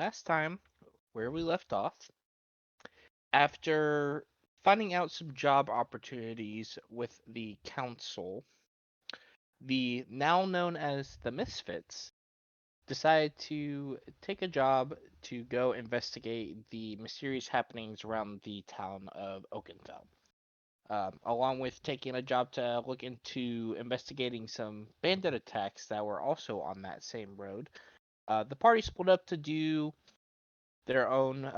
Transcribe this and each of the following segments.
last time, where we left off, after finding out some job opportunities with the council, the now known as the Misfits decided to take a job to go investigate the mysterious happenings around the town of Oakenfell. Along with taking a job to look into investigating some bandit attacks that were also on that same road. The party split up to do their own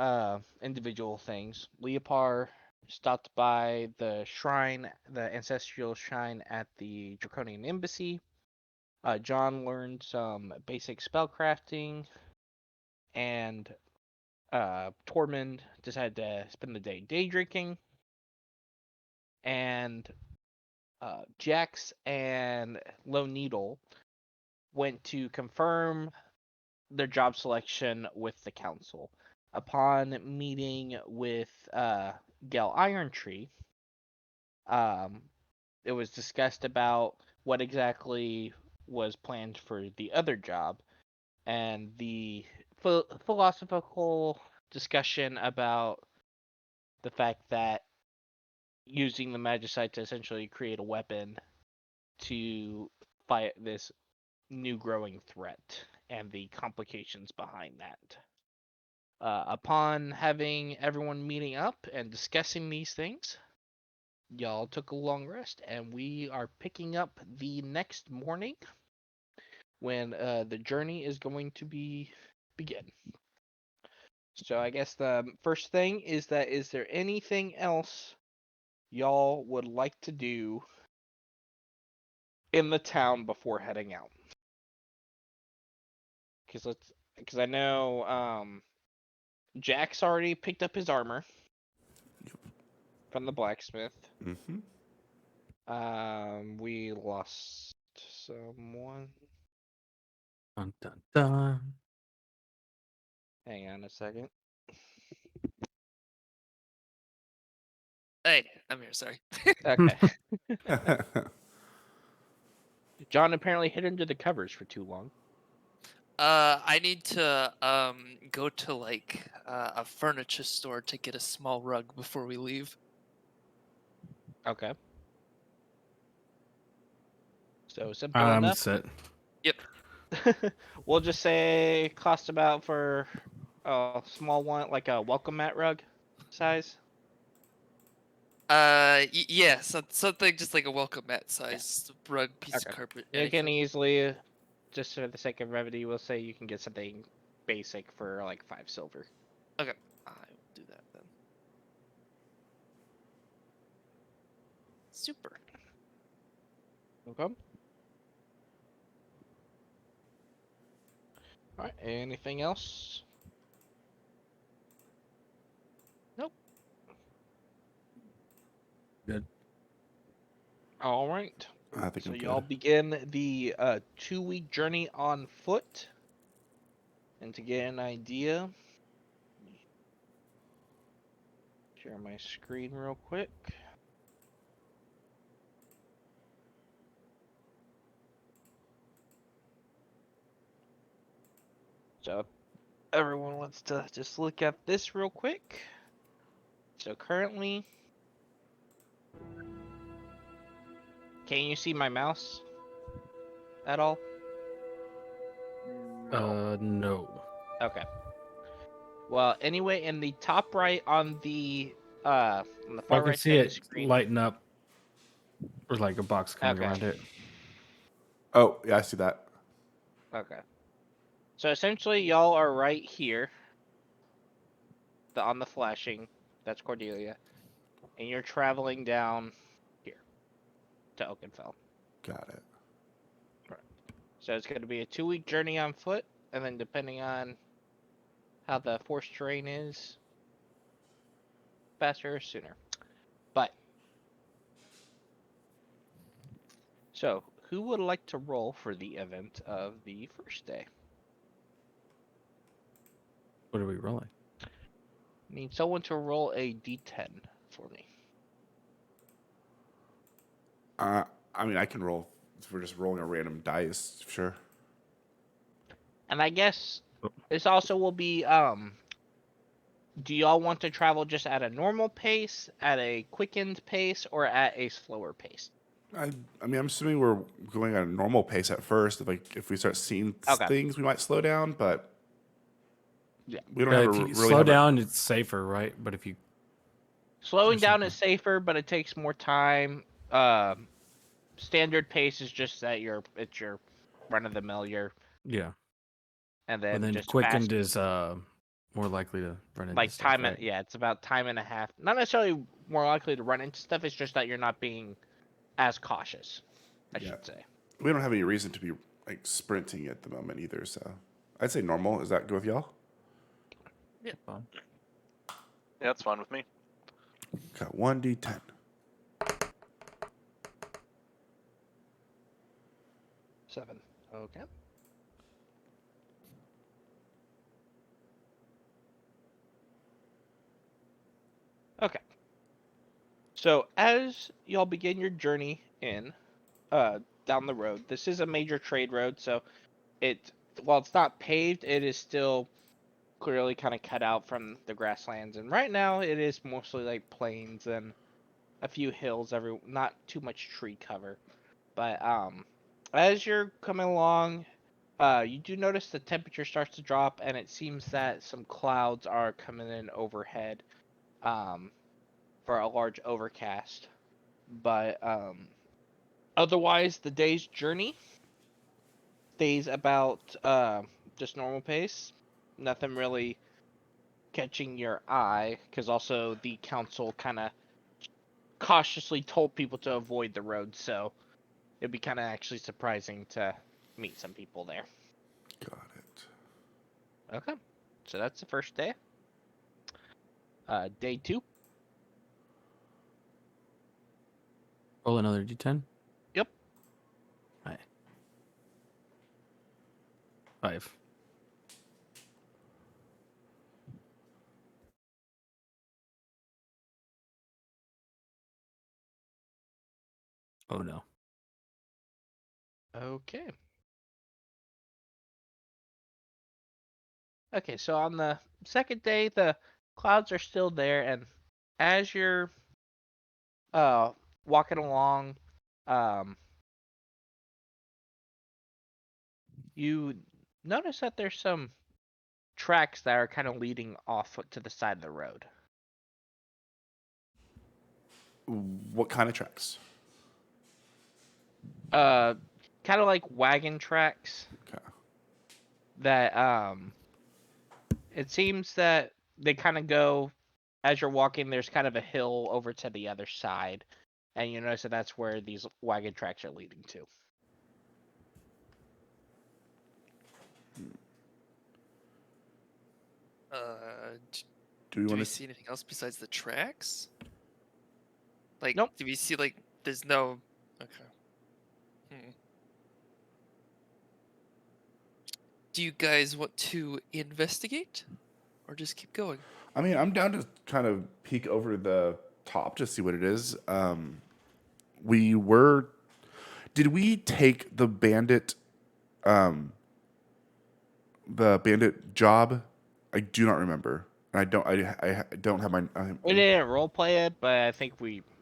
individual things. Leopard stopped by the shrine, the ancestral shrine at the Draconian Embassy. John learned some basic spellcrafting, and Tormund decided to spend the day drinking. And Jax and Lone Needle went to confirm their job selection with the council. Upon meeting with Gale Irontree, um, it was discussed about what exactly was planned for the other job, and the philosophical discussion about the fact that using the magicite to essentially create a weapon to fight this new growing threat and the complications behind that. Upon having everyone meeting up and discussing these things, y'all took a long rest, and we are picking up the next morning when the journey is going to begin. So I guess the first thing is there anything else y'all would like to do in the town before heading out? Because I know Jack's already picked up his armor from the blacksmith. Mm-hmm. We lost someone. Dun, dun, dun. Hang on a second. Hey, I'm here. Sorry. Okay. John apparently hid under the covers for too long. I need to go to like a furniture store to get a small rug before we leave. Okay. So simple I'm enough. set. Yep. We'll just say cost about for a small one, like a welcome mat rug size. Yeah, something just like a welcome mat size rug, piece Okay. of carpet. You can Anything. easily, just for the sake of brevity, we'll say you can get something basic for like 5 silver. Okay, I will do that then. Super. Okay. All right. Anything else? Nope. Good. All right. I think So I'm y'all good. begin the 2-week journey on foot. And to get an idea, share my screen real quick. So everyone wants to just look at this real quick. So currently, can you see my mouse at all? No. Okay. Well, anyway, in the top right on the I far can right see side of the it screen. lighting up. There's like a box coming Okay. around it. Oh, yeah, I see that. Okay. So essentially, y'all are right here. On the flashing, that's Cordelia, and you're traveling down here to Oakenfell. Got it. So it's going to be a 2-week journey on foot, and then depending on how the force terrain is, faster or sooner. But so who would like to roll for the event of the first day? What are we rolling? Need someone to roll a d10 for me. I mean, I can roll. If we're just rolling a random dice, sure. And I guess This also will be do y'all want to travel just at a normal pace, at a quickened pace, or at a slower pace? I mean, I'm assuming we're going at a normal pace at first. If we start seeing Okay. things, we might slow down, but Yeah. we don't have If a you really slow have a, down, it's safer, right? But if you Slowing There's down some- is safer, but it takes more time. Standard pace is just that it's your run of the mill, yeah, and but then then just fast, quickened is more likely to run into like stuff, right? yeah, it's about time and a half. Not necessarily more likely to run into stuff. It's just that you're not being as cautious, I Yeah. should say. we don't have any reason to be like sprinting at the moment either. So I'd say normal. Does that go with y'all? Fine. Yeah, that's fine with me. Got 1d10. Seven. Okay. Okay. So as y'all begin your journey down the road, this is a major trade road, so while it's not paved, it is still clearly kind of cut out from the grasslands, and right now it is mostly like plains and a few hills, not too much tree cover. But as you're coming along, you do notice the temperature starts to drop, and it seems that some clouds are coming in overhead, for a large overcast. But otherwise, the day's journey stays about just normal pace. Nothing really catching your eye, because also the council kind of cautiously told people to avoid the road, so it'd be kind of actually surprising to meet some people there. Got it. Okay, so that's the first day. Day 2. Roll another d10. Yep. Hi. 5. Oh no. Okay. Okay, so on the second day, the clouds are still there, and as you're uh walking along, um, you notice that there's some tracks that are kind of leading off to the side of the road. What kind of tracks? Uh, kind of like wagon tracks Okay. that it seems that they kind of go as you're walking. There's kind of a hill over to the other side, and you notice that that's where these wagon tracks are leading to. Do we Do want we to? see anything else besides the tracks? Like, Nope. do we see like there's no? Okay. Do you guys want to investigate, or just keep going? I mean, I'm down to kind of peek over the top to see what it is. We were. Did we take the bandit? The bandit job? I do not remember. And I don't. I don't have my. We didn't role play it, but I think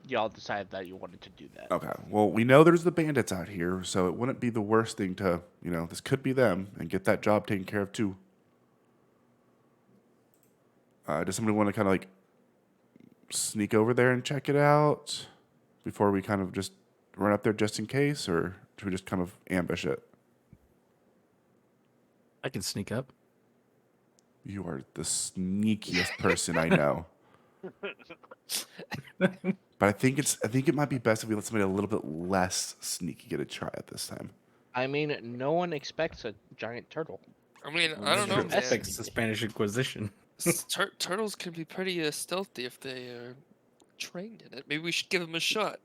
y'all decided that you wanted to do that. Okay. Well, we know there's the bandits out here, so it wouldn't be the worst thing to, this could be them and get that job taken care of too. Does somebody want to kind of like sneak over there and check it out before we kind of just run up there just in case, or should we just kind of ambush it? I can sneak up. You are the sneakiest person I know. But I think it might be best if we let somebody a little bit less sneaky get a try at this time. I mean, no one expects a giant turtle. I mean, I don't know, true. man. That's- Fix the Spanish Inquisition. Turtles can be pretty stealthy if they are trained in it. Maybe we should give them a shot.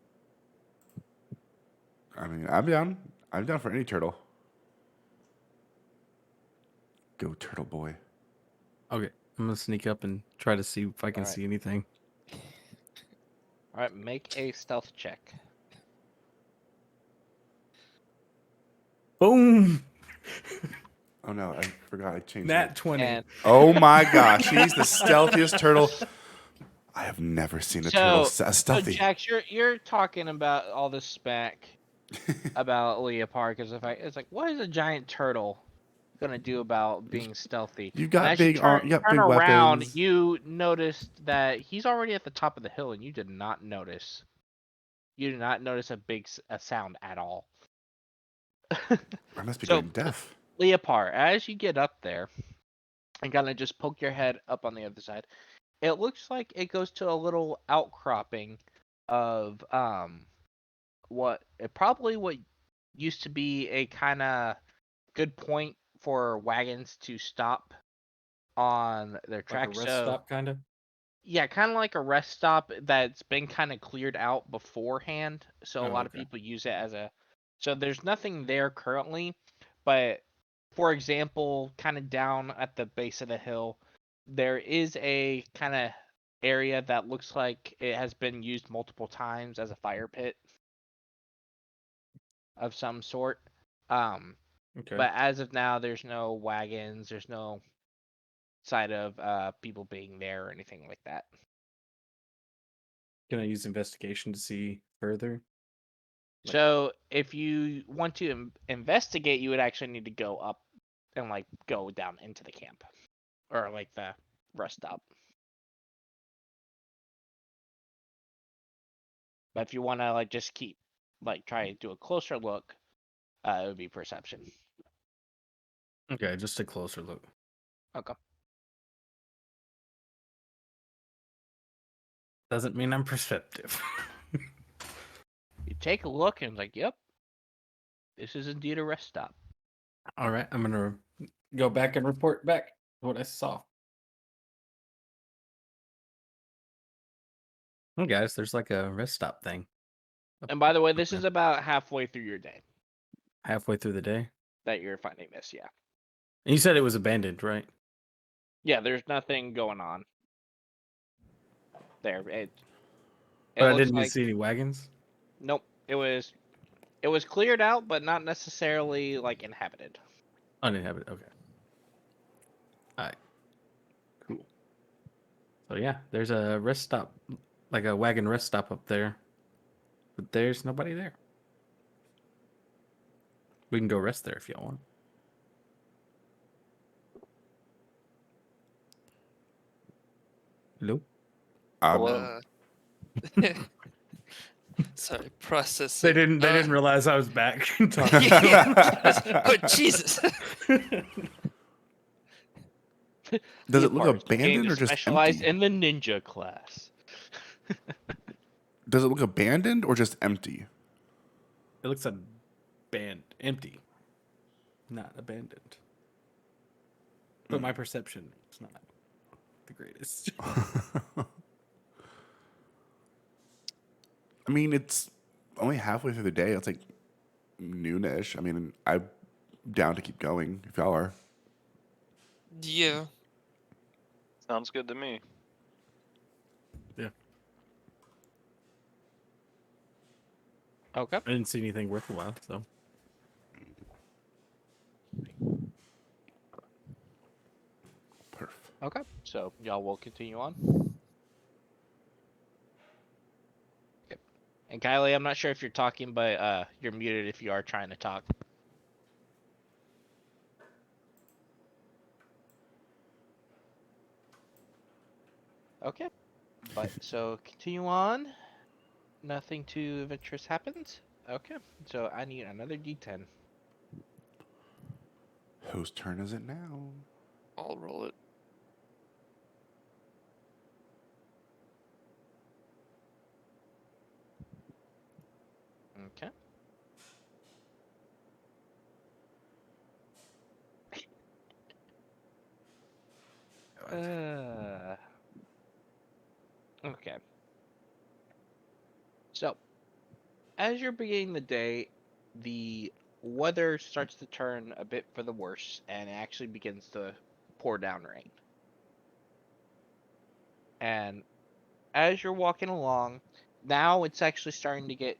I mean, I'm down. I'm down for any turtle. Go turtle boy. Okay, I'm gonna sneak up and try to see if I can Alright. see anything. All right, make a stealth check. Boom! Oh no, I forgot I changed Nat it. 20. And Oh my gosh, he's the stealthiest turtle. I have never seen a turtle so stealthy. Jax, you're talking about all this smack about Leopard because it's like, what is a giant turtle gonna do about being stealthy? You've And got as you big arm, you got turn big around, weapons. you noticed that he's already at the top of the hill, and you did not notice. You did not notice a sound at all. I must be So, going deaf. Leopard, as you get up there and kind of just poke your head up on the other side, it looks like it goes to a little outcropping of what used to be a kind of good point for wagons to stop on their Like a tracks. rest stop, kind of. Yeah, kind of like a rest stop that's been kind of cleared out beforehand. So a Oh, lot of okay. people use it as a. So there's nothing there currently, but for example, kind of down at the base of the hill, there is a kind of area that looks like it has been used multiple times as a fire pit of some sort. Okay. But as of now, there's no wagons, there's no sight of people being there or anything like that. Can I use investigation to see further? Like- So if you want to investigate, you would actually need to go up and like go down into the camp or like the rest stop. But if you want to like just keep like try to do a closer look, it would be perception. Okay, just a closer look. Okay. Doesn't mean I'm perceptive. You take a look and it's like, yep, this is indeed a rest stop. All right, I'm gonna go back and report back what I saw. Hey guys, there's like a rest stop thing And by the way, this Okay. is about halfway through your day halfway through the day. that you're finding this. Yeah. And you said it was abandoned, right? Yeah, there's nothing going on there. It But I looks didn't like see any wagons. nope. It was cleared out, but not necessarily like inhabited. Uninhabited. Okay. All right. Cool. So yeah, there's a rest stop, like a wagon rest stop up there, but there's nobody there. We can go rest there if y'all want. Hello. Hello. Sorry, process. They didn't. They didn't realize I was back. talking. Yeah. Oh Jesus! Does it look Leopard's beginning abandoned to or just specialize empty? in the ninja class? Does it look abandoned or just empty? It looks empty, not abandoned. But my perception is not the greatest. I mean, it's only halfway through the day. It's like noonish. I mean, I'm down to keep going if y'all are. Yeah. Sounds good to me. Yeah, Okay. I didn't see anything worthwhile. So Perf. Okay. So y'all will continue on. Okay. And Kylie, I'm not sure if you're talking, but you're muted if you are trying to talk. Okay. But so continue on. Nothing too adventurous happens. Okay. So I need another D10. Whose turn is it now? I'll roll it. Okay. Okay. So, as you're beginning the day, the weather starts to turn a bit for the worse, and it actually begins to pour down rain. And as you're walking along, now it's actually starting to get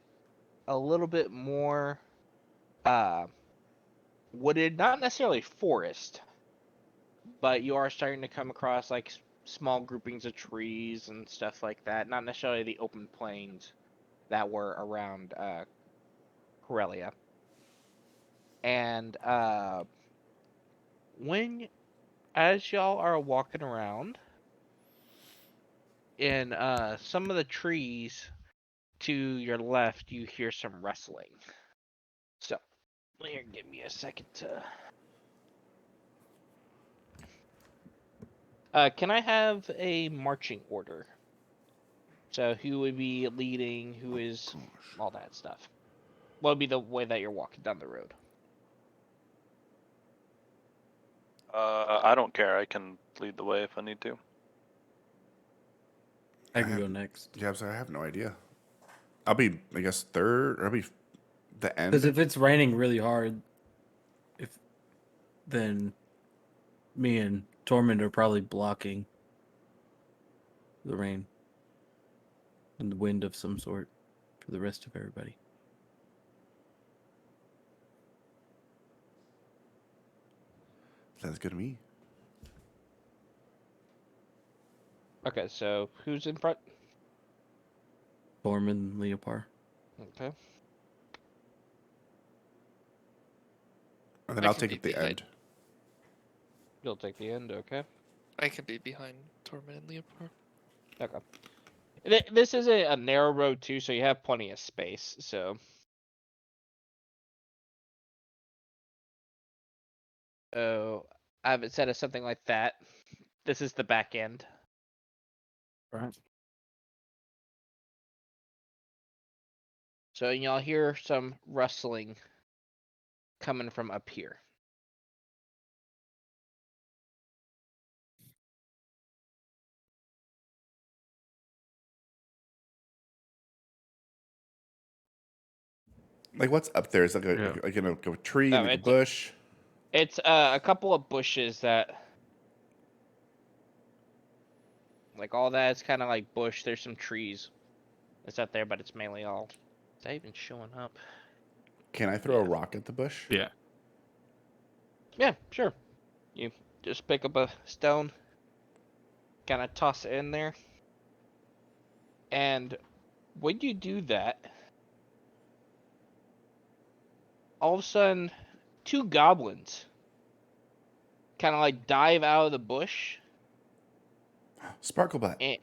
a little bit more wooded, not necessarily forest, but you are starting to come across like small groupings of trees and stuff like that. Not necessarily the open plains that were around Corellia. And as y'all are walking around, in some of the trees to your left, you hear some rustling. So, here, give me a second to. Can I have a marching order? So, who would be leading? Who is all that stuff? What would be the way that you're walking down the road? I don't care. I can lead the way if I need to. I can go next. Yeah, I'm sorry, I have no idea. I'll be, I guess, third. Or I'll be the end. Because if it's raining really hard, then me and Tormund are probably blocking the rain and the wind of some sort for the rest of everybody. Sounds good to me. Okay, so who's in front? Tormund, Leopard. Okay. And then I I'll can take be it the behind. end. You'll take the end, okay? I can be behind Torment and Leopard. Okay. This is a narrow road too, so you have plenty of space. So, I have it set as something like that. This is the back end. Right. So y'all hear some rustling coming from up here. Like, what's up there? Is like a Yeah. like in a tree Oh, and like a it's bush. It's a couple of bushes that, like all that is kind of like bush. There's some trees that's up there, but it's mainly all. Is that even showing up? Can I throw a Yeah. rock at the bush? Yeah. Yeah, sure. You just pick up a stone, kind of toss it in there, and when you do that, all of a sudden, two goblins kind of like dive out of the bush Sparkle butt. and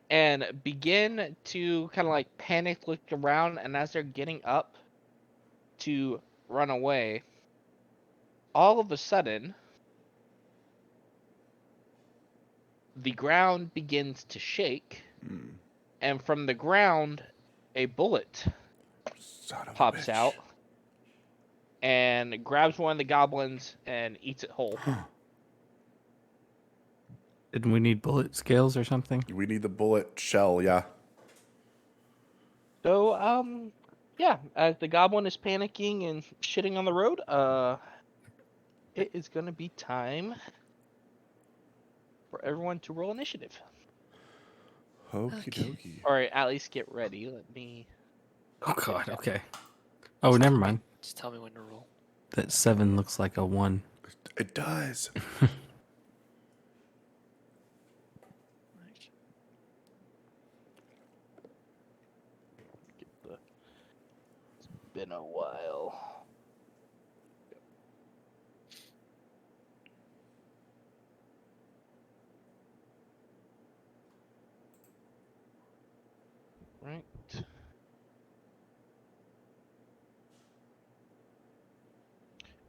and begin to kind of like panic look around, and as they're getting up to run away, all of a sudden the ground begins to shake, and from the ground a bullet Son of pops a bitch. out and grabs one of the goblins and eats it whole. Didn't we need bullet scales or something? We need the bullet shell, yeah. So, yeah, as the goblin is panicking and shitting on the road, it is gonna be time for everyone to roll initiative. Okie Okay. dokie. Or at least get ready. Let me. Oh god, okay. Oh, never mind. Just tell me when to roll. That 7 looks like a 1. It does. It's been a while. Right.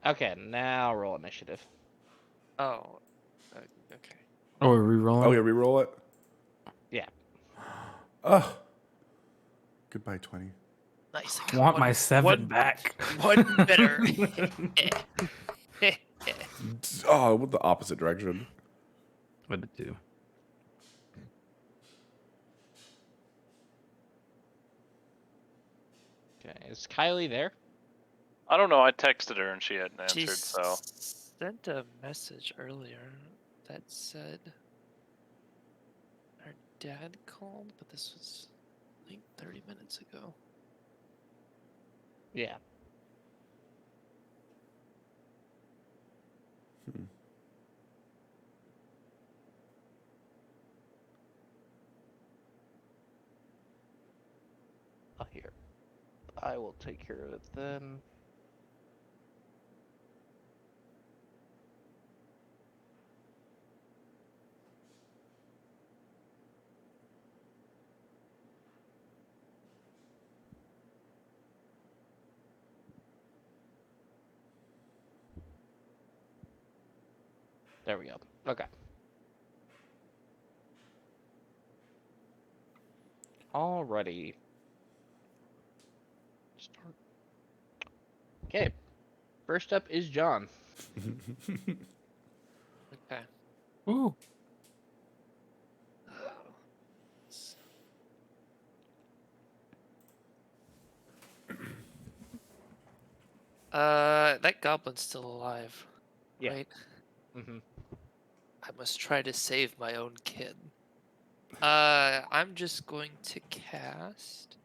Okay, now roll initiative. Oh, okay. Oh, we're re-rolling? Oh, yeah, re-roll it? Yeah. Oh. Goodbye, 20. Nice. I want my 7 back. One better. Oh, with the opposite direction. What did it do? Okay, is Kylie there? I don't know. I texted her and she hadn't She answered. So sent a message earlier that said her dad called, but this was like 30 minutes ago. Yeah. I will take care of it then. There we go. Okay. Alrighty. Start. Okay. First up is John. Okay. Ooh. That goblin's still alive, Yeah. right? Mm-hmm. I must try to save my own kid. I'm just going to cast.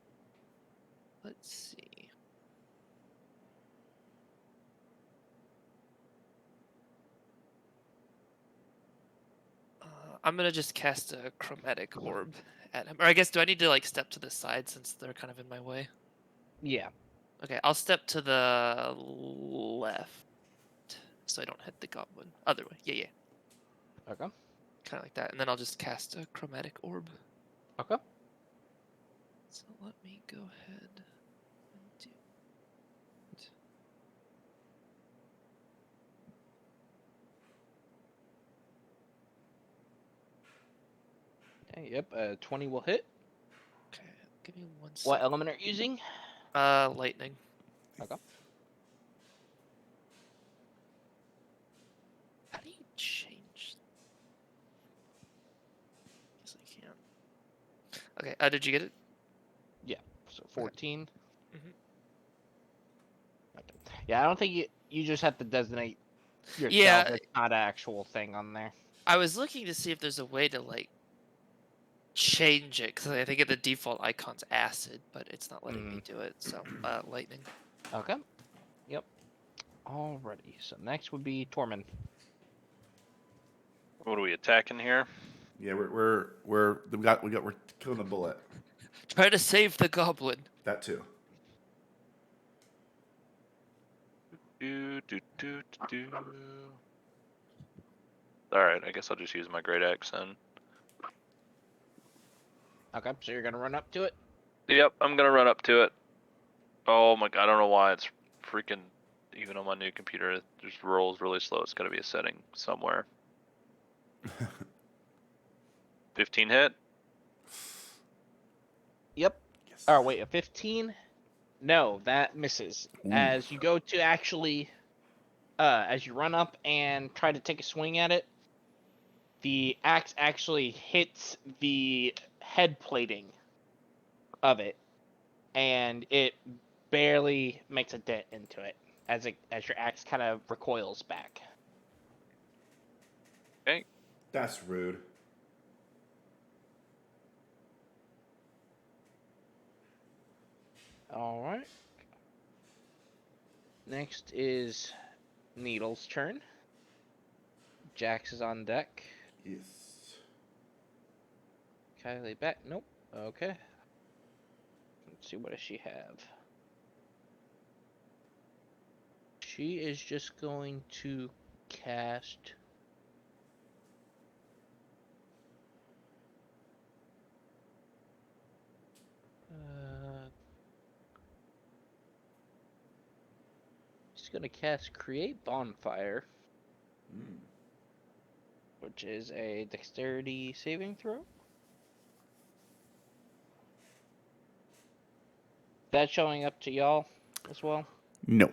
Let's see. I'm gonna just cast a chromatic orb at him. Or I guess, do I need to like step to the side since they're kind of in my way? Yeah. Okay, I'll step to the left so I don't hit the goblin. Other way. Yeah. Okay. Kind of like that. And then I'll just cast a chromatic orb. Okay. So let me go ahead and do it. Okay, yep. 20 will hit. Okay, give me one What second. element are you using? Lightning. Okay. How do you change? Guess I can't. Okay, did you get it? Yeah. So 14. Mhm. Okay. Yeah, I don't think you just have to designate yourself. Yeah. It's not an actual thing on there. I was looking to see if there's a way to like change it because I think the default icon's acid, but it's not letting me do it. So lightning. Okay. Yep. Alrighty. So next would be Tormund. What are we attacking here? Yeah, we're killing the bullet. Try to save the goblin. That too. Do do do do do. All right, I guess I'll just use my great axe then. Okay. So you're gonna run up to it. Yep, I'm gonna run up to it. Oh my god, I don't know why it's freaking. Even on my new computer, it just rolls really slow. It's gotta be a setting somewhere. 15 hit. Yep. Yes. Oh wait, a 15. No, that misses. Ooh. As you go to actually, as you run up and try to take a swing at it, the axe actually hits the head plating of it, and it barely makes a dent into it as your axe kind of recoils back. Okay. That's rude. All right. Next is Needle's turn. Jax is on deck. Yes. Kylie back. Nope. Okay. Let's see, what does she have? She is just going to cast she's gonna cast Create Bonfire, which is a dexterity saving throw. That's showing up to y'all as well. No.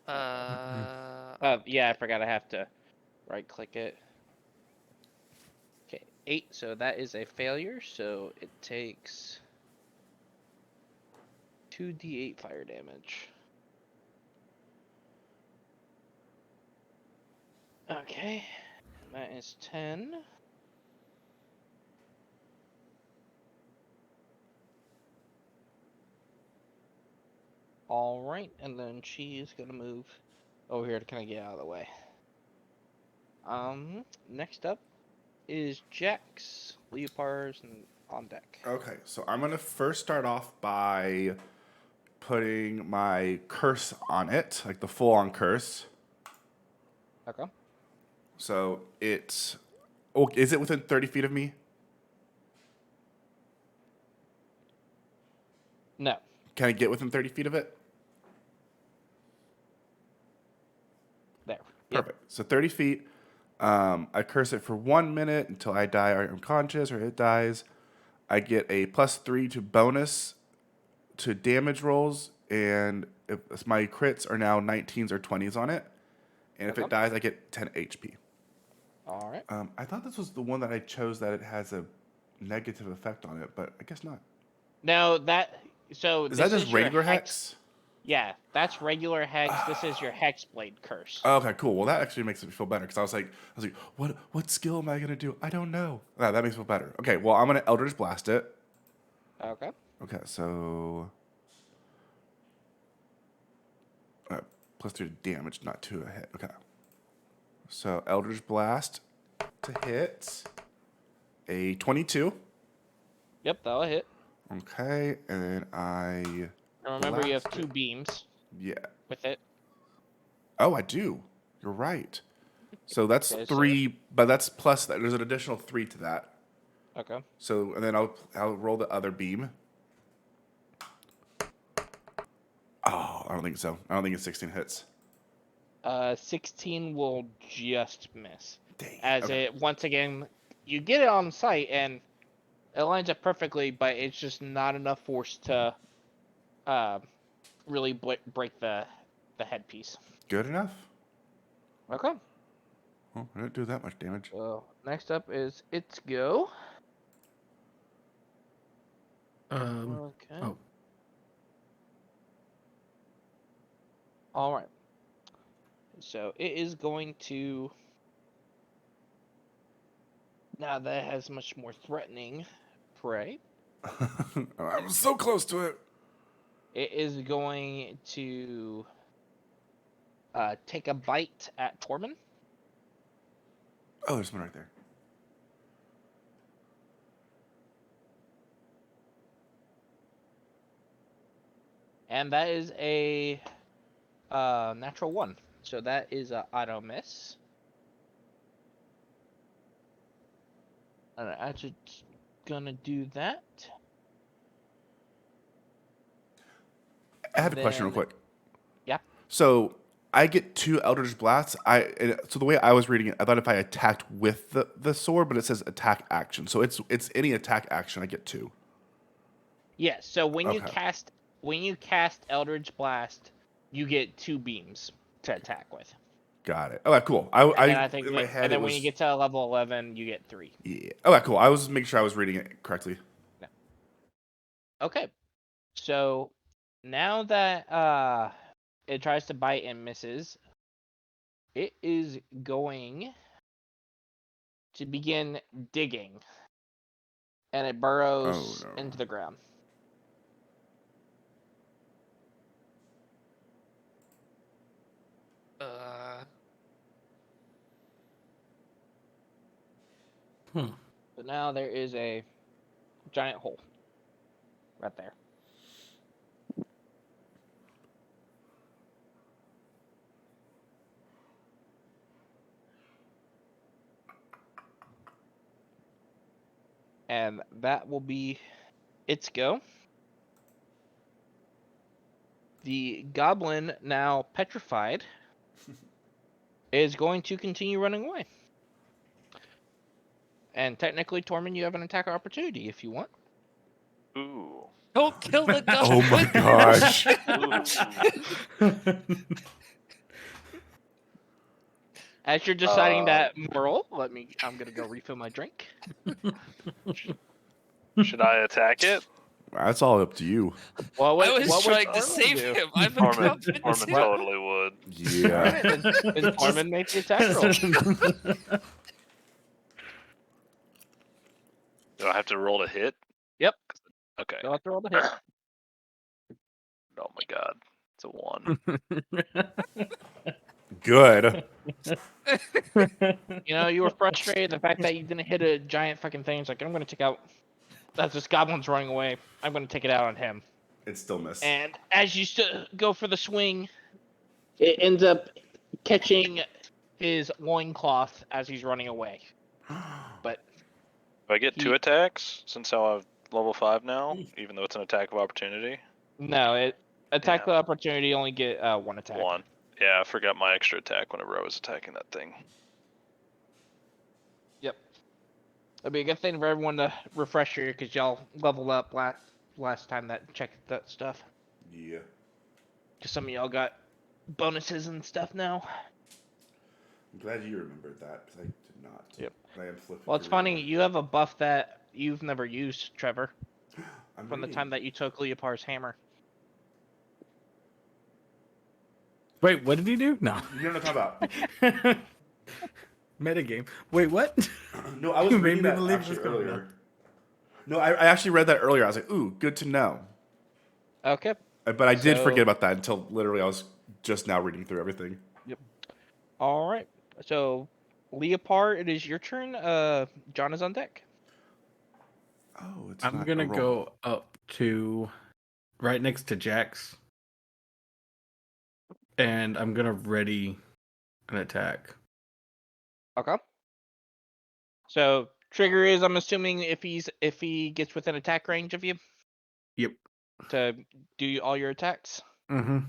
Yeah, I forgot I have to right click it. Okay, 8, so that is a failure, so it takes 2d8 fire damage. Okay, that is 10. Alright, and then she is gonna move over here to kind of get out of the way. Next up is Jax, Leopards, and on deck. Okay, so I'm gonna first start off by putting my curse on it, like the full-on curse. Okay. So it's... Oh, is it within 30 feet of me? No. Can I get within 30 feet of it? There. Yep. Perfect. So 30 feet. I curse it for 1 minute until I die or I'm conscious or it dies. I get a +3 to bonus to damage rolls, and if my crits are now 19s or 20s on it, and if Okay. it dies, I get 10 HP. All right. I thought this was the one that I chose that it has a negative effect on it, but I guess not. No, that. So Is this that just is your regular hex? Yeah, that's regular hex. This is your Hexblade curse. Okay, cool. Well, that actually makes me feel better because I was like, what skill am I gonna do? I don't know. Ah, that makes me feel better. Okay, well, I'm gonna Eldritch Blast it. Okay. Okay, so +2 to damage, not to a hit. Okay, so Eldritch Blast to hit a 22. Yep, that'll hit. Okay, and then I And remember, you have blast 2 it. beams Yeah. with it. Oh, I do. You're right. So that's Okay, so- 3, but that's plus that. There's an additional 3 to that. Okay. So, and then I'll roll the other beam. Oh, I don't think so. I don't think it's 16 hits. 16 will just miss. Dang. As Okay. it, once again, you get it on sight and it lines up perfectly, but it's just not enough force to really break the headpiece. Good enough? Okay. Well, I didn't do that much damage. So next up is its go. Okay. Oh. All right. So it is going to. Now that it has much more threatening prey. I'm so close to it. It is going to take a bite at Tormund. Oh, there's one right there. And that is a natural 1. So that is a auto miss. And I'm just gonna do that. I have a question real Then- quick. Yeah. So I get 2 Eldritch Blasts. So the way I was reading it, I thought if I attacked with the sword, but it says attack action. So it's any attack action. I get 2. Yeah. So when you Okay. cast Eldritch Blast, you get 2 beams to attack with. Got it. Okay, cool. And then I think in my head and then it when was, you get to level 11, you get 3. yeah. Okay, cool. I was making sure I was reading it correctly. Okay. So now that it tries to bite and misses, it is going to begin digging. And it burrows Oh, no. into the ground. So now there is a giant hole right there. And that will be its go. The goblin, now petrified, is going to continue running away. And technically, Tormund, you have an attack opportunity if you want. Ooh. Don't kill the goblin. Oh my gosh. As you're deciding that moral, I'm gonna go refill my drink. Should I attack it? That's all up to you. Well, I was what would trying to Tormund save do? him. I'm a Tormund, confident Tormund hero. totally would. Yeah. Alright, then Tormund make the attack roll. Do I have to roll to hit? Yep. Okay. You'll have to roll the hit. Oh my god. It's a 1. Good. You know, you were frustrated. The fact that you didn't hit a giant fucking thing. It's like, I'm gonna take out. That's this goblin's running away. I'm gonna take it out on him. It's still miss. And as you go for the swing, it ends up catching his loincloth as he's running away. But Do I get he- 2 attacks since I'm level 5 now, even though it's an attack of opportunity? no, attack Yeah. of opportunity only get 1 attack. 1. Yeah, I forgot my extra attack whenever I was attacking that thing. Yep. It'd be a good thing for everyone to refresh you because y'all leveled up last time that checked that stuff. Yeah. Because some of y'all got bonuses and stuff now. I'm glad you remembered that because I did not. Yep. I am flipping. Well, it's funny, you have a buff that you've never used, Trevor, from the time that you took Leopar's hammer. Wait, what did he do? No. You know what I'm talking about. Metagame. Wait, what? No, I was You made reading me that believe actually this coming earlier. up. No, I actually read that earlier. I was like, ooh, good to know. Okay. But I did So- forget about that until literally I was just now reading through everything. All right. So, Leopard, it is your turn. John is on deck. Oh, it's I'm not gonna a roll. go up to right next to Jax, and I'm gonna ready an attack. Okay. So, trigger is, I'm assuming, if he gets within attack range of you Yep. to do all your attacks. Mm-hmm.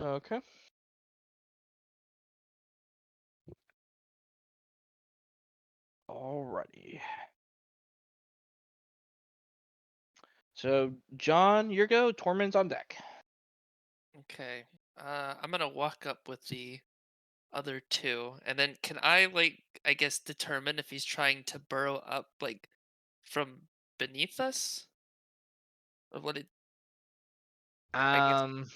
Okay. Alrighty. So, John, your go. Tormund's on deck. Okay. I'm gonna walk up with the other 2, and then can I, like, I guess determine if he's trying to burrow up, like, from beneath us? Or what it? guess-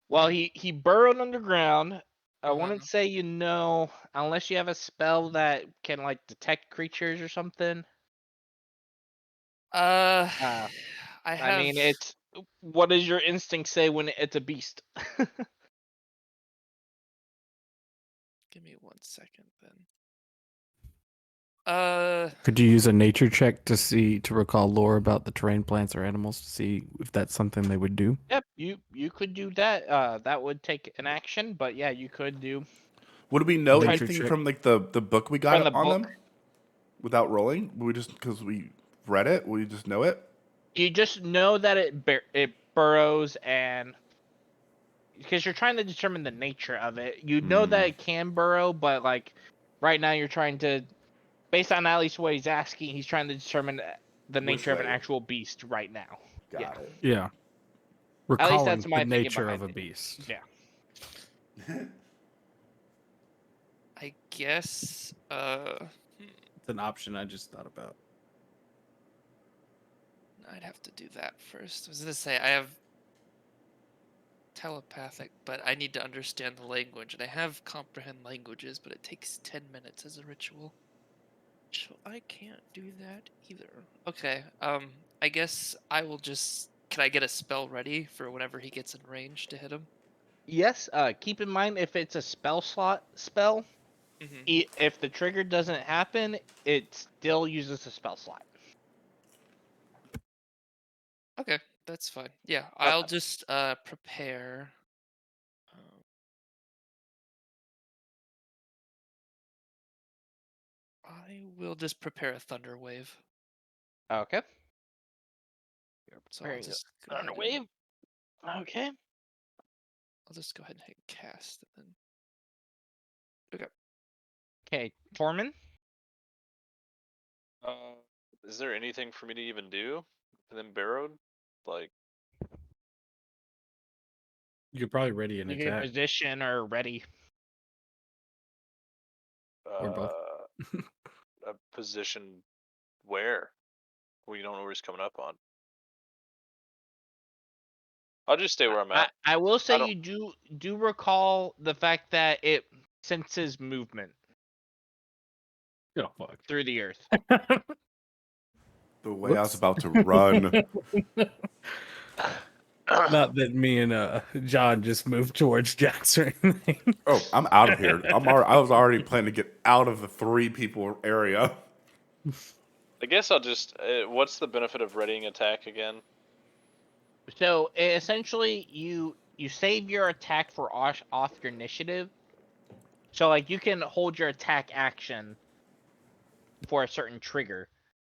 Well, he burrowed underground. I wouldn't Mhm. say unless you have a spell that can like detect creatures or something. Uh, Uh, I I have. mean, what does your instinct say when it's a beast? Give me 1 second then. Uh, Could you use a nature check to recall lore about the terrain, plants, or animals to see if that's something they would do? Yep, you could do that. That would take an action, but yeah, you could do Would we know Nature anything check. from like the book we from got the on book. them without rolling? We just because we read it, we just know it. You just know that it burrows, and because you're trying to determine the nature of it, you know that it can burrow, but like right now you're trying to, based on at least what he's asking, he's trying to determine the Which nature of an way? actual beast right now. Got it. Yeah. At least Recalling that's my the thinking nature behind of a it. beast. Yeah. I guess. It's an option I just thought about. I'd have to do that first. I was gonna say I have telepathic, but I need to understand the language, and I have comprehend languages, but it takes 10 minutes as a ritual. So I can't do that either. Okay, I guess I will just. Can I get a spell ready for whenever he gets in range to hit him? Yes. Keep in mind if it's a spell slot spell, Mm-hmm. if the trigger doesn't happen, it still uses a spell slot. Okay, that's fine. Yeah, Okay. I'll just prepare. I will just prepare a thunder wave. Okay. So I'll Preparing just the go ahead thunder and- wave. Okay. I'll just go ahead and hit cast, and then. Okay, Tormund. Is there anything for me to even do? And then barrowed? Like, You could probably ready an You can attack. position or ready. Or both. a position where? We don't know where he's coming up on. I'll just stay where I'm at. I will say don't- you do recall the fact that it senses movement Oh, fuck. through the earth. The way I was Whoops. about to run. Not that me and John just moved towards Jax or anything. Oh, I'm out of here. I was already planning to get out of the 3 people area. I guess I'll just. What's the benefit of readying attack again? So essentially, you save your attack for off your initiative. So like you can hold your attack action for a certain trigger.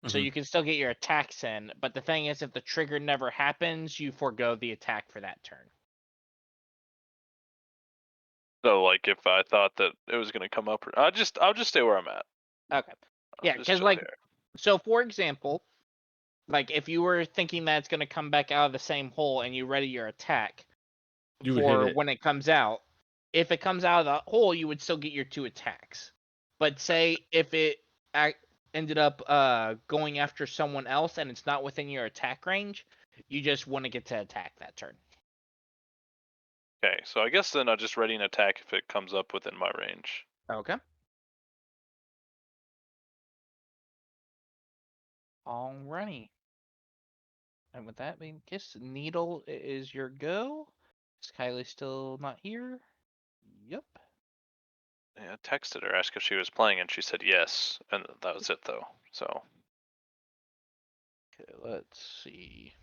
So Mhm. you can still get your attacks in, but the thing is, if the trigger never happens, you forego the attack for that turn. So like, if I thought that it was gonna come up, I'll just stay where I'm at. Okay. Yeah, Just because chill like, here. so for example, like if you were thinking that it's gonna come back out of the same hole and you ready your attack You would hit for it. when it comes out, if it comes out of the hole, you would still get your 2 attacks. But say if it ended up going after someone else and it's not within your attack range, you just wouldn't get to attack that turn. Okay, so I guess then I'll just ready an attack if it comes up within my range. Okay. Alrighty. And with that being the case, Needle is your go. Is Kylie still not here? Yep. Yeah, I texted her, asked if she was playing, and she said yes, and that was it though. So Okay, let's see.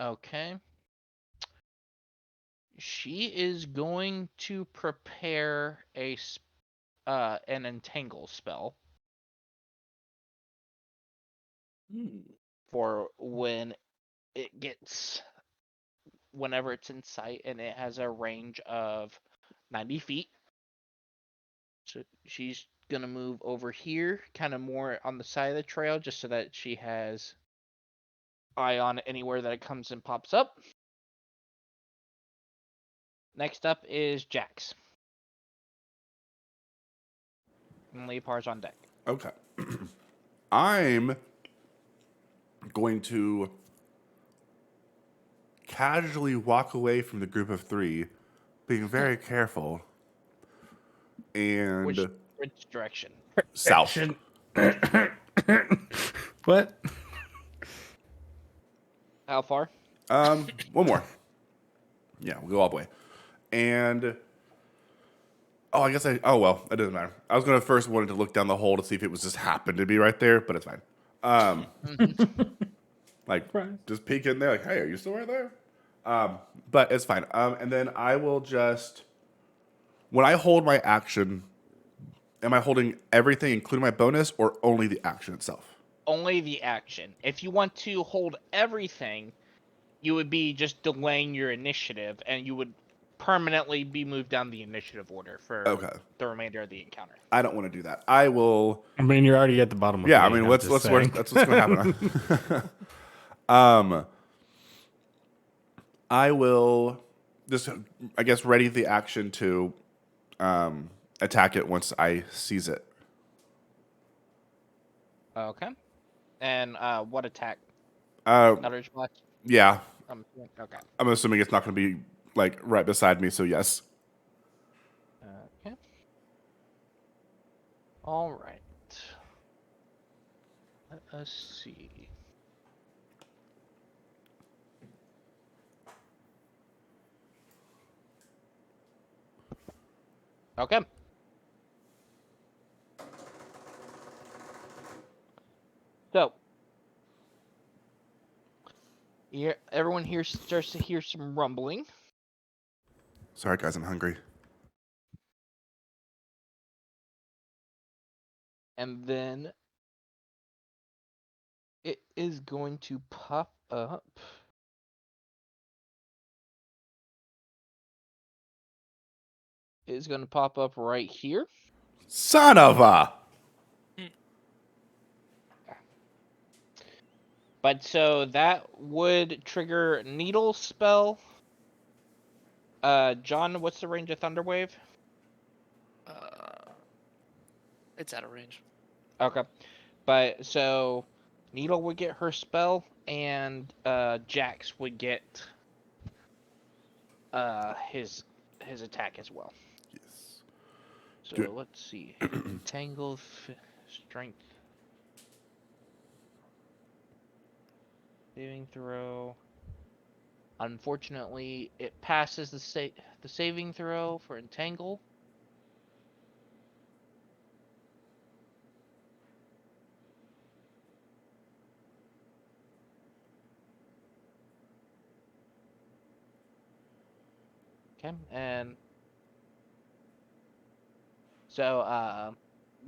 Okay. She is going to prepare an entangle spell for whenever it's in sight, and it has a range of 90 feet. So she's gonna move over here, kind of more on the side of the trail, just so that she has eye on anywhere that it comes and pops up. Next up is Jax. And Leopar's on deck. Okay. I'm going to casually walk away from the group of 3, being very careful, and Which direction? south. What? How far? One more. Yeah, we'll go all the way. And I guess oh well, it doesn't matter. I was gonna first wanted to look down the hole to see if it was just happened to be right there, but it's fine. Like Surprise. just peek in there, like, hey, are you still right there? But it's fine. And then I will just when I hold my action, am I holding everything, including my bonus, or only the action itself? Only the action. If you want to hold everything, you would be just delaying your initiative, and you would permanently be moved down the initiative order for Okay. the remainder of the encounter. I don't want to do that. I will. I mean, you're already at the bottom of Yeah, I the mean, eight, that's what's going to happen. I will just, I guess, ready the action to attack it once I seize it. Okay. And what attack? Uh, Eldritch Blast? yeah, Okay. I'm assuming it's not going to be like right beside me, so yes. Okay. All right. Let us see. Okay. So, everyone here starts to hear some rumbling. Sorry, guys, I'm hungry. And then it is going to pop up. It is going to pop up right here. Son of a. But so that would trigger Needle spell. John, what's the range of Thunderwave? It's out of range. Okay. But so Needle would get her spell, and Jax would get his his attack as well. Yes. So Good. let's see. Entangled strength. Saving throw. Unfortunately, it passes the saving throw for entangle. Okay, and so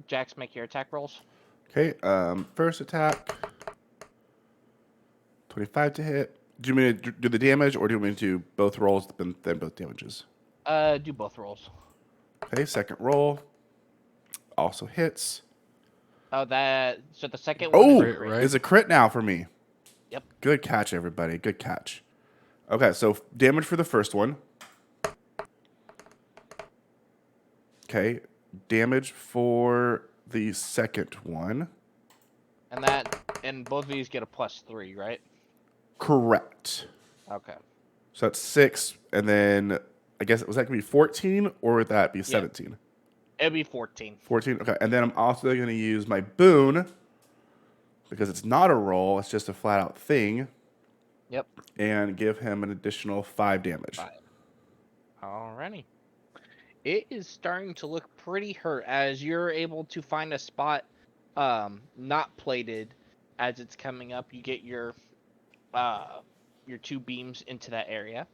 Jax, make your attack rolls. Okay. First attack. 25 to hit. Do you want me to do the damage, or do you want me to do both rolls, then both damages? Do both rolls. Okay. Second roll. Also hits. Oh, so the second one is Oh, a Crit, crit. right? it's a crit now for me. Yep. Good catch, everybody. Good catch. Okay, so damage for the first one. Okay, damage for the second one. And both of these get a +3, right? Correct. Okay. So that's 6, and then I guess was that gonna be 14, or would that be Yep. 17? It'd be 14. 14. Okay, and then I'm also gonna use my boon because it's not a roll; it's just a flat out thing, Yep. and give him an additional 5 damage. 5. Alrighty. It is starting to look pretty hurt as you're able to find a spot not plated as it's coming up. You get your 2 beams into that area.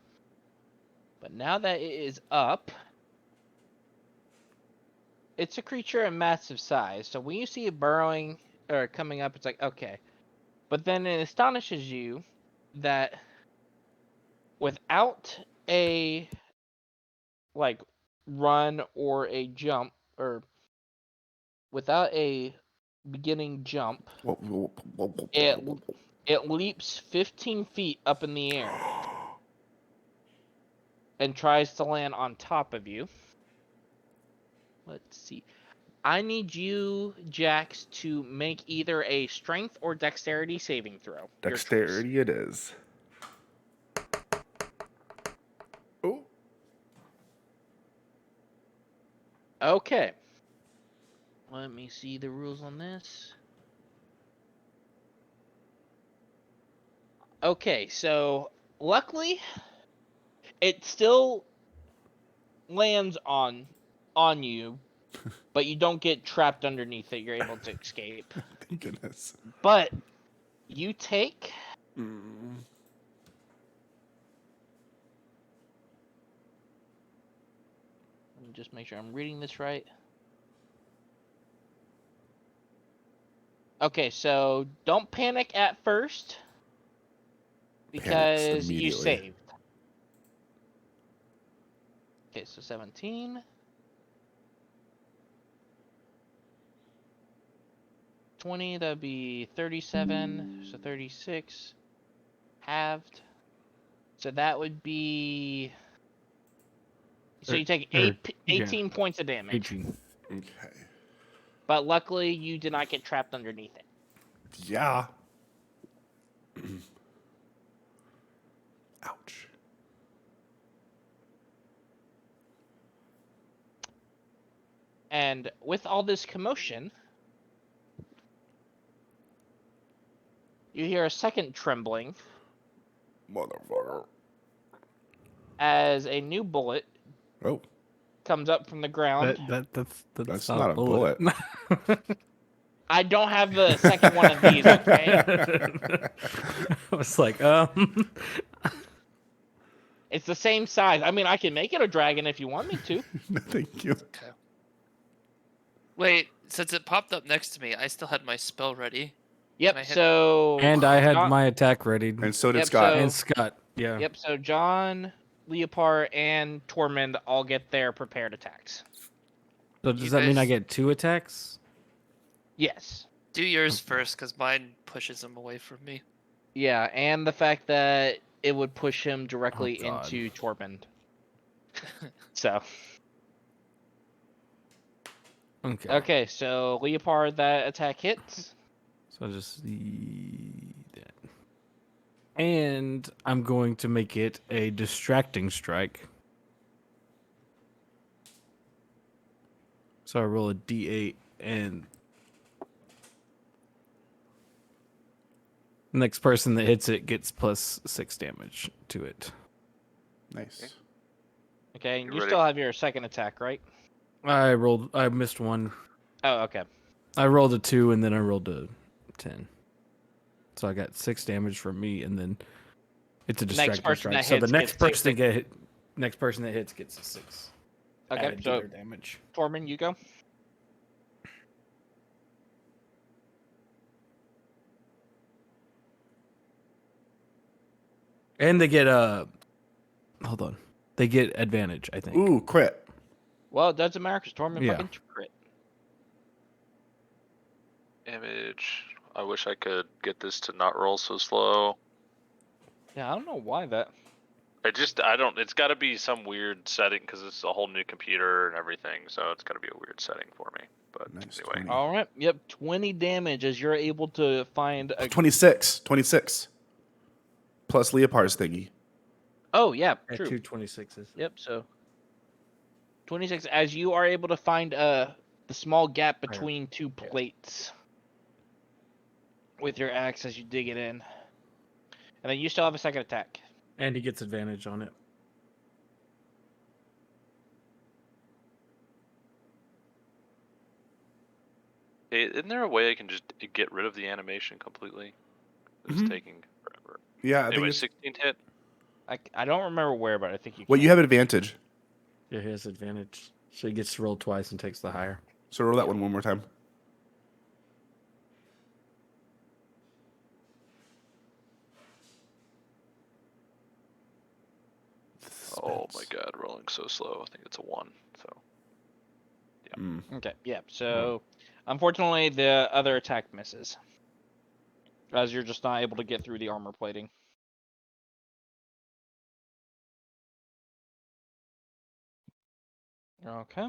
But now that it is up, it's a creature of massive size. So when you see it burrowing or coming up, it's like, okay. But then it astonishes you that without a like run or a jump, or without a beginning jump, it leaps 15 feet up in the air and tries to land on top of you. Let's see. I need you, Jax, to make either a strength or dexterity saving throw. Your choice. Dexterity it is. Oh. Okay. Let me see the rules on this. Okay, so luckily it still lands on you, but you don't get trapped underneath it. You're able to escape. Thank goodness. But you take Let me just make sure I'm reading this right. Okay, so don't panic at first because you immediately. saved. Okay, so 17. 20, that'd be 37, so 36. Halved. So that would be... So you take 18 points of damage. 18. Okay. But luckily, you did not get trapped underneath it. Yeah. Ouch. And with all this commotion, you hear a second trembling Motherfucker. as a new bullet Oh, comes up from the ground. That's not a bullet. I don't have the second one of these, okay? I was like, It's the same size. I mean, I can make it a dragon if you want me to. no, thank you. Okay. Wait, since it popped up next to me, I still had my spell ready. Yep, Can I hit- so... and I had John- my attack ready. And so did Yep, Scott. so- And Scott, yeah. Yep, so John, Leopard, and Tormund all get their prepared attacks. So does You that mean I guys- get 2 attacks? Yes. Do yours first, because mine pushes him away from me. Yeah, and the fact that it would push him directly Oh, God. into Tormund. So, Okay. okay, so Leopard, that attack hits. So just see that. And I'm going to make it a distracting strike. So I roll a d8, and next person that hits it gets plus 6 damage to it. Nice. Okay, and You you ready? still have your second attack, right? I missed one. Oh, okay. I rolled a 2, and then I rolled a 10. So I got 6 damage from me, and then it's a Next distracting person strike. that So the hits next gets 6 person that next person that hits gets a 6 Okay, added to so their damage. Tormund, you go. And they get hold on. They get advantage, I think. Ooh, crit. Well, it doesn't matter because Tormund Yeah. fucking crit. Damage. I wish I could get this to not roll so slow. Yeah, I don't know why that. I don't. It's got to be some weird setting because it's a whole new computer and everything. So it's got to be a weird setting for me. But Nice, anyway, 20. All right. Yep, 20 damage as you're able to find a. 26. 26. Plus Leopard's thingy. Oh yeah, At true. 226s. Yep. So 26 as you are able to find the small gap between two plates with your axe as you dig it in, and then you still have a second attack. And he gets advantage on it. hey, isn't there a way I can just get rid of the animation completely? It's Mhm. taking forever. Yeah, I think Anyway, it's. 16th hit. I don't remember where, but I think you. Well, can. you have advantage. Yeah, he has advantage. So he gets to roll twice and takes the higher. So roll that one more time. Oh my god, rolling so slow. I think it's a 1. So Okay. Yeah. So unfortunately, the other attack misses, as you're just not able to get through the armor plating. Okay.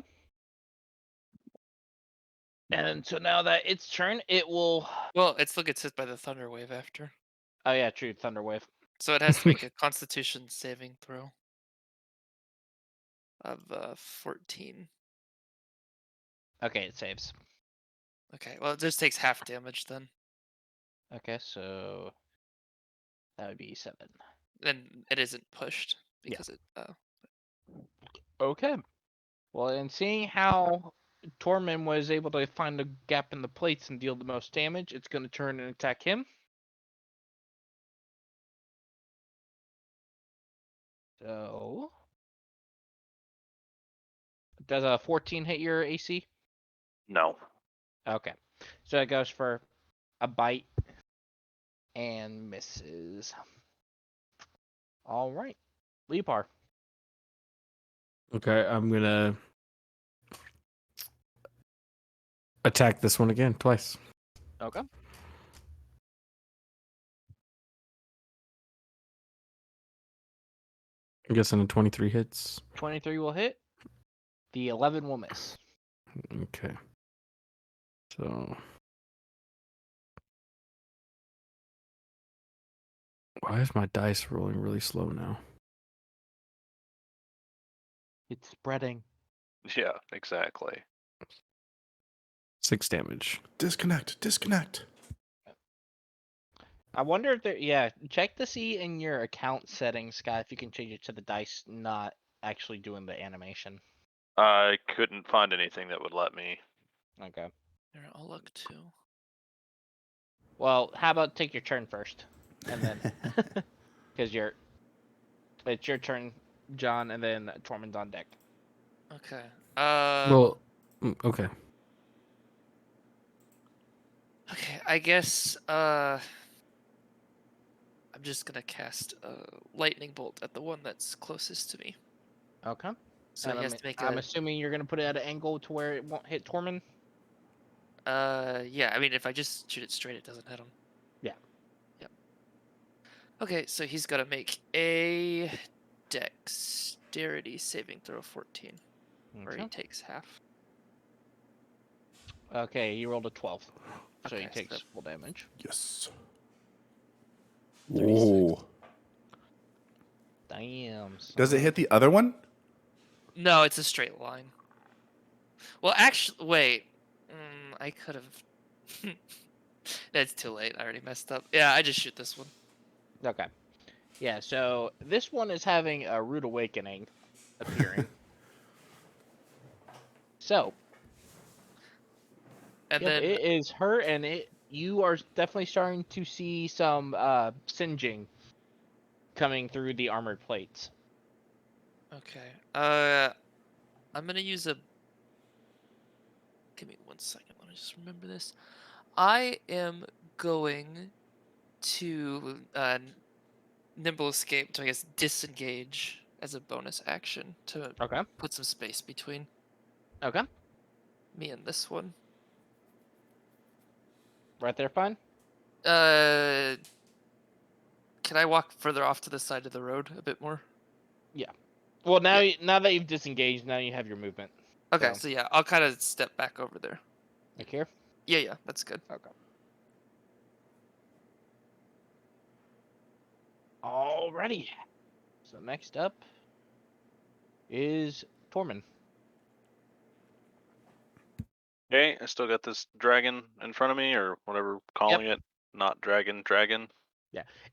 And so now that it's turn, it will. Well, it still gets hit by the thunder wave after. Oh yeah, true. Thunder wave. So it has to make a Constitution saving throw of 14. Okay, it saves. Okay, well it just takes half damage then. Okay, so that would be 7. And it isn't pushed Yeah. because it. Okay. Well, and seeing how Tormund was able to find a gap in the plates and deal the most damage, it's going to turn and attack him. So, does a 14 hit your AC? no. Okay. So it goes for a bite and misses. All right. Leopard. Okay, I'm gonna attack this one again twice. Okay. I'm guessing a 23 hits. 23 will hit. The 11 will miss. Okay. So why is my dice rolling really slow now? It's spreading. Yeah, exactly. 6 damage. Disconnect. Disconnect. I wonder if there. Yeah, check to see in your account settings, Scott, if you can change it to the dice not actually doing the animation. I couldn't find anything that would let me. Okay. Here, I'll look too. Well, how about take your turn first, and then because it's your turn, John, and then Tormund's on deck. Okay. Well, okay. Okay, I guess I'm just gonna cast a lightning bolt at the one that's closest to me. Okay. So And he has to make I'm a. assuming you're gonna put it at an angle to where it won't hit Tormund. Yeah. I mean, if I just shoot it straight, it doesn't hit him. Yeah. Yep. Okay, so he's gotta make a dexterity saving throw 14, where he Okay. takes half. Okay, he rolled a 12, so he Okay, so takes full damage. Yes. 36. Ooh. Damn. Does it son. hit the other one? No, it's a straight line. Well, actually, wait. I could have. That's too late. I already messed up. Yeah, I just shoot this one. Okay. Yeah, so this one is having a rude awakening appearing. So, And yep, then it is her, and you are definitely starting to see some singeing coming through the armored plates. okay. I'm gonna use a. Give me 1 second. Let me just remember this. I am going to nimble escape to, I guess, disengage as a bonus action to Okay. put some space between Okay. me and this one. Right there, fine. Can I walk further off to the side of the road a bit more? Well, now Yeah. now that you've disengaged, now you have your movement. Okay, So, so yeah, I'll kind of step back over there. like here. Yeah, that's good. Okay. Alrighty. So next up is Tormund. Okay, I still got this dragon in front of me, or whatever we're calling it. Not dragon.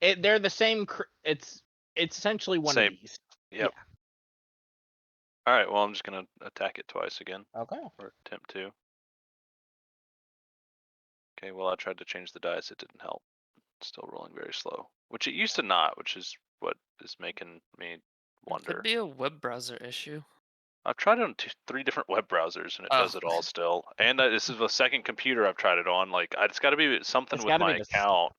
They're the same. It's essentially one Same. of these. Yep. All right. Well, I'm just gonna attack it twice again, Okay. or attempt to. Okay. Well, I tried to change the dice. It didn't help. It's still rolling very slow, which it used to not, which is what is making me It wonder. could be a web browser issue. I've tried it on 3 different web browsers, and it does it all still. And this is the second computer I've tried it on. Like, it's got to be something It's with gotta my be the account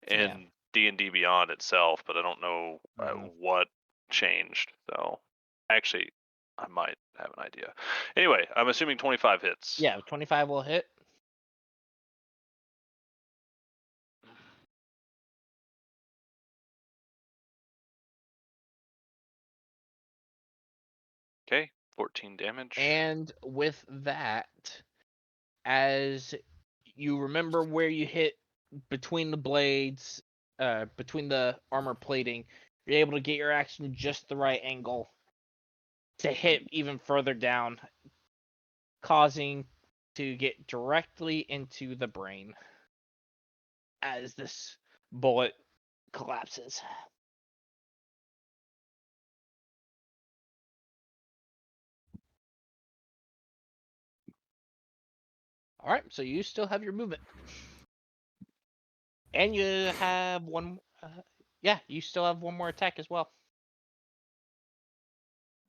Yeah. in D&D Beyond itself, but I don't know Mhm. what changed. So, actually, I might have an idea. Anyway, I'm assuming 25 hits. Yeah, 25 will hit. Okay, 14 damage. And with that, as you remember where you hit between the blades, between the armor plating, you're able to get your action just the right angle to hit even further down, causing to get directly into the brain as this bullet collapses. All right, so you still have your movement, and you have one. Yeah, you still have one more attack as well.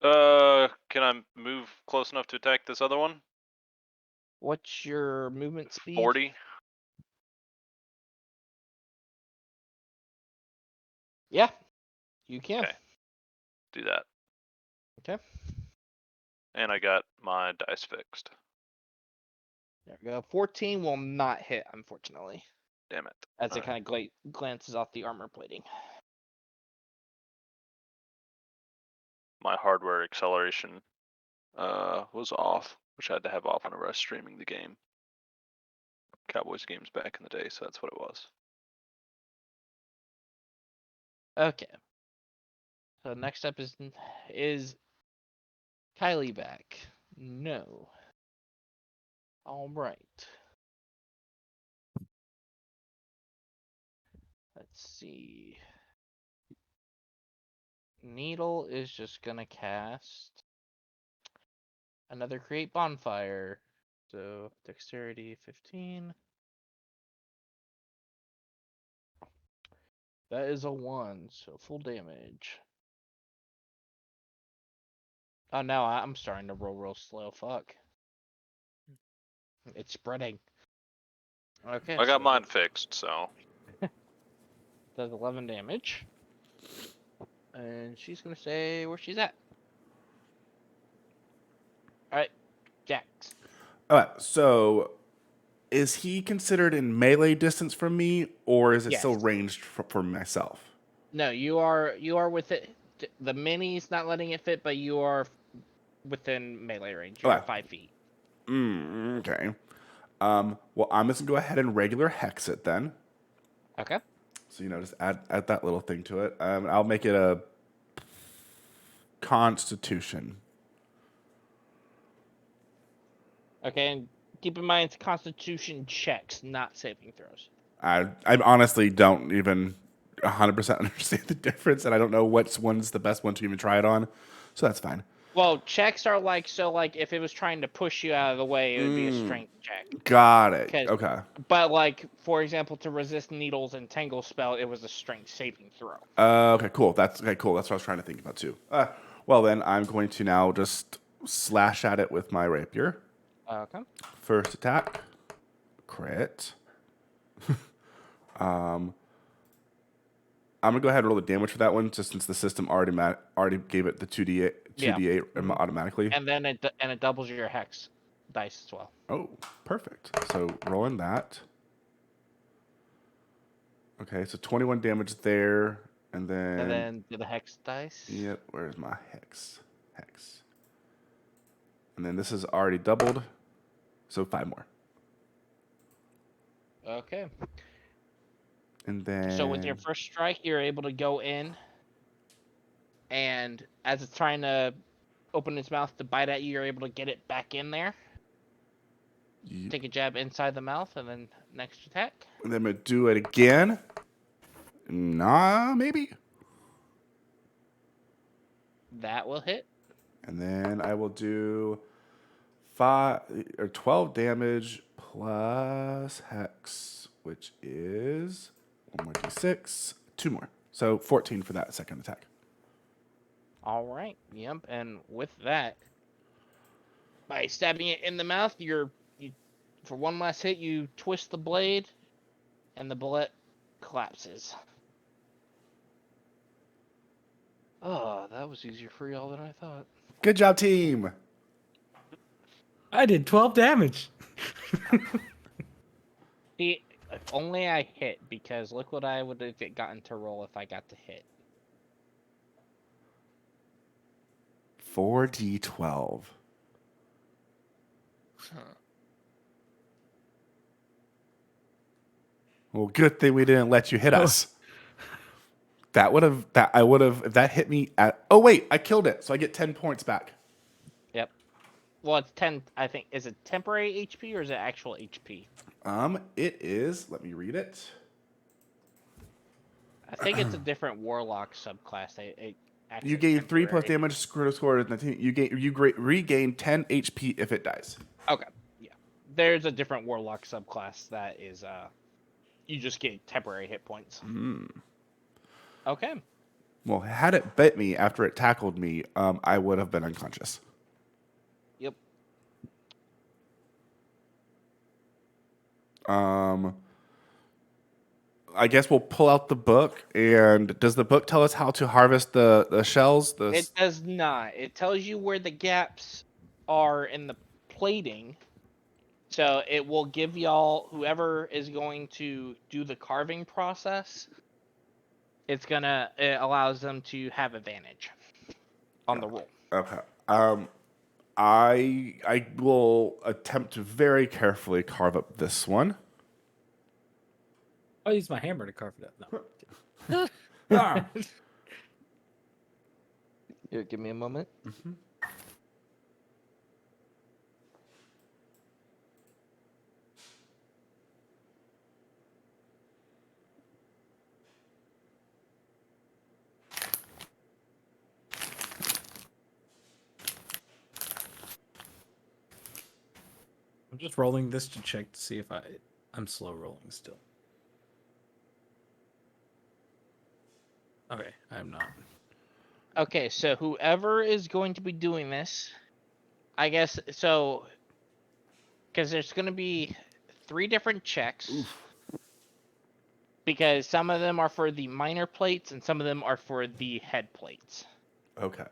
Can I move close enough to attack this other one? What's your movement speed? 40. Yeah, you can. Okay. Do that. Okay. And I got my dice fixed. There we go. 14 will not hit, unfortunately, Damn it. as it kind of glances off the armor plating. My hardware acceleration was off, which I had to have off whenever I was streaming the game. Cowboys games back in the day, so that's what it was. Okay. So next up is Kylie back. No. All right. Let's see. Needle is just gonna cast another create bonfire. So dexterity 15. That is a 1, so full damage. Oh no, I'm starting to roll real slow. Fuck. It's spreading. Okay. I got so mine fixed, so. does 11 damage. And she's gonna say where she's at. Alright, Jax. All right, so is he considered in melee distance from me, or is it still Yes. ranged for myself? No, you are with it. The mini's not letting it fit, but you are within melee range. You're at 5 feet. Okay. Well, I'm just gonna go ahead and regular hex it then. Okay. So just add that little thing to it. I'll make it a Constitution. Okay, and keep in mind it's Constitution checks, not saving throws. I honestly don't even 100% understand the difference, and I don't know one's the best one to even try it on. So that's fine. Well, checks are like if it was trying to push you out of the way, it would be a strength check. Got it. 'Cause- Okay. But like, for example, to resist needles and tangle spell, it was a strength saving throw. Okay, cool. That's cool. That's what I was trying to think about too. Well, then I'm going to now just slash at it with my rapier. Okay. First attack, crit. I'm gonna go ahead and roll the damage for that one, just since the system already gave it the 2d8 automatically. And then it doubles your hex dice as well. Oh, perfect. So rolling that. Okay, so 21 damage there, and then. And then do the hex dice. Yep. Where's my hex? Hex. And then this is already doubled, so 5 more. Okay. And then. So with your first strike, you're able to go in, and as it's trying to open its mouth to bite at you, you're able to get it back in there. Take a jab inside the mouth, and then next attack. And then I'm gonna do it again. Nah, maybe. That will hit. And then I will do 12 damage plus hex, which is 1 more d6, 2 more. So 14 for that second attack. All right. Yep. And with that, by stabbing it in the mouth, you for one last hit, you twist the blade, and the bullet collapses. Oh, that was easier for y'all than I thought. Good job, team. I did 12 damage. See, if only I hit, because look what I would have gotten to roll if I got to hit. 4d12. Huh. Well, good thing we didn't let you hit us. That would have if that hit me at. Oh wait, I killed it, so I get 10 points back. Yep. Well, it's 10. I think is it temporary HP or is it actual HP? It is. Let me read it. I think it's a different warlock subclass. You gain 3 plus damage score. You regain 10 HP if it dies. Okay. Yeah. There's a different warlock subclass that is you just get temporary hit points. Okay. Well, had it bit me after it tackled me, I would have been unconscious. Yep. I guess we'll pull out the book. And does the book tell us how to harvest the shells? It does not. It tells you where the gaps are in the plating. So it will give y'all, whoever is going to do the carving process, it allows them to have advantage on the roll. Okay. I will attempt to very carefully carve up this one. I'll use my hammer to carve it up. No. Here, give me a moment. I'm just rolling this to check to see if I'm slow rolling still. Okay, I'm not. Okay, so whoever is going to be doing this, I guess, so, because there's going to be 3 different checks. Oof. Because some of them are for the minor plates and some of them are for the head plates. Okay.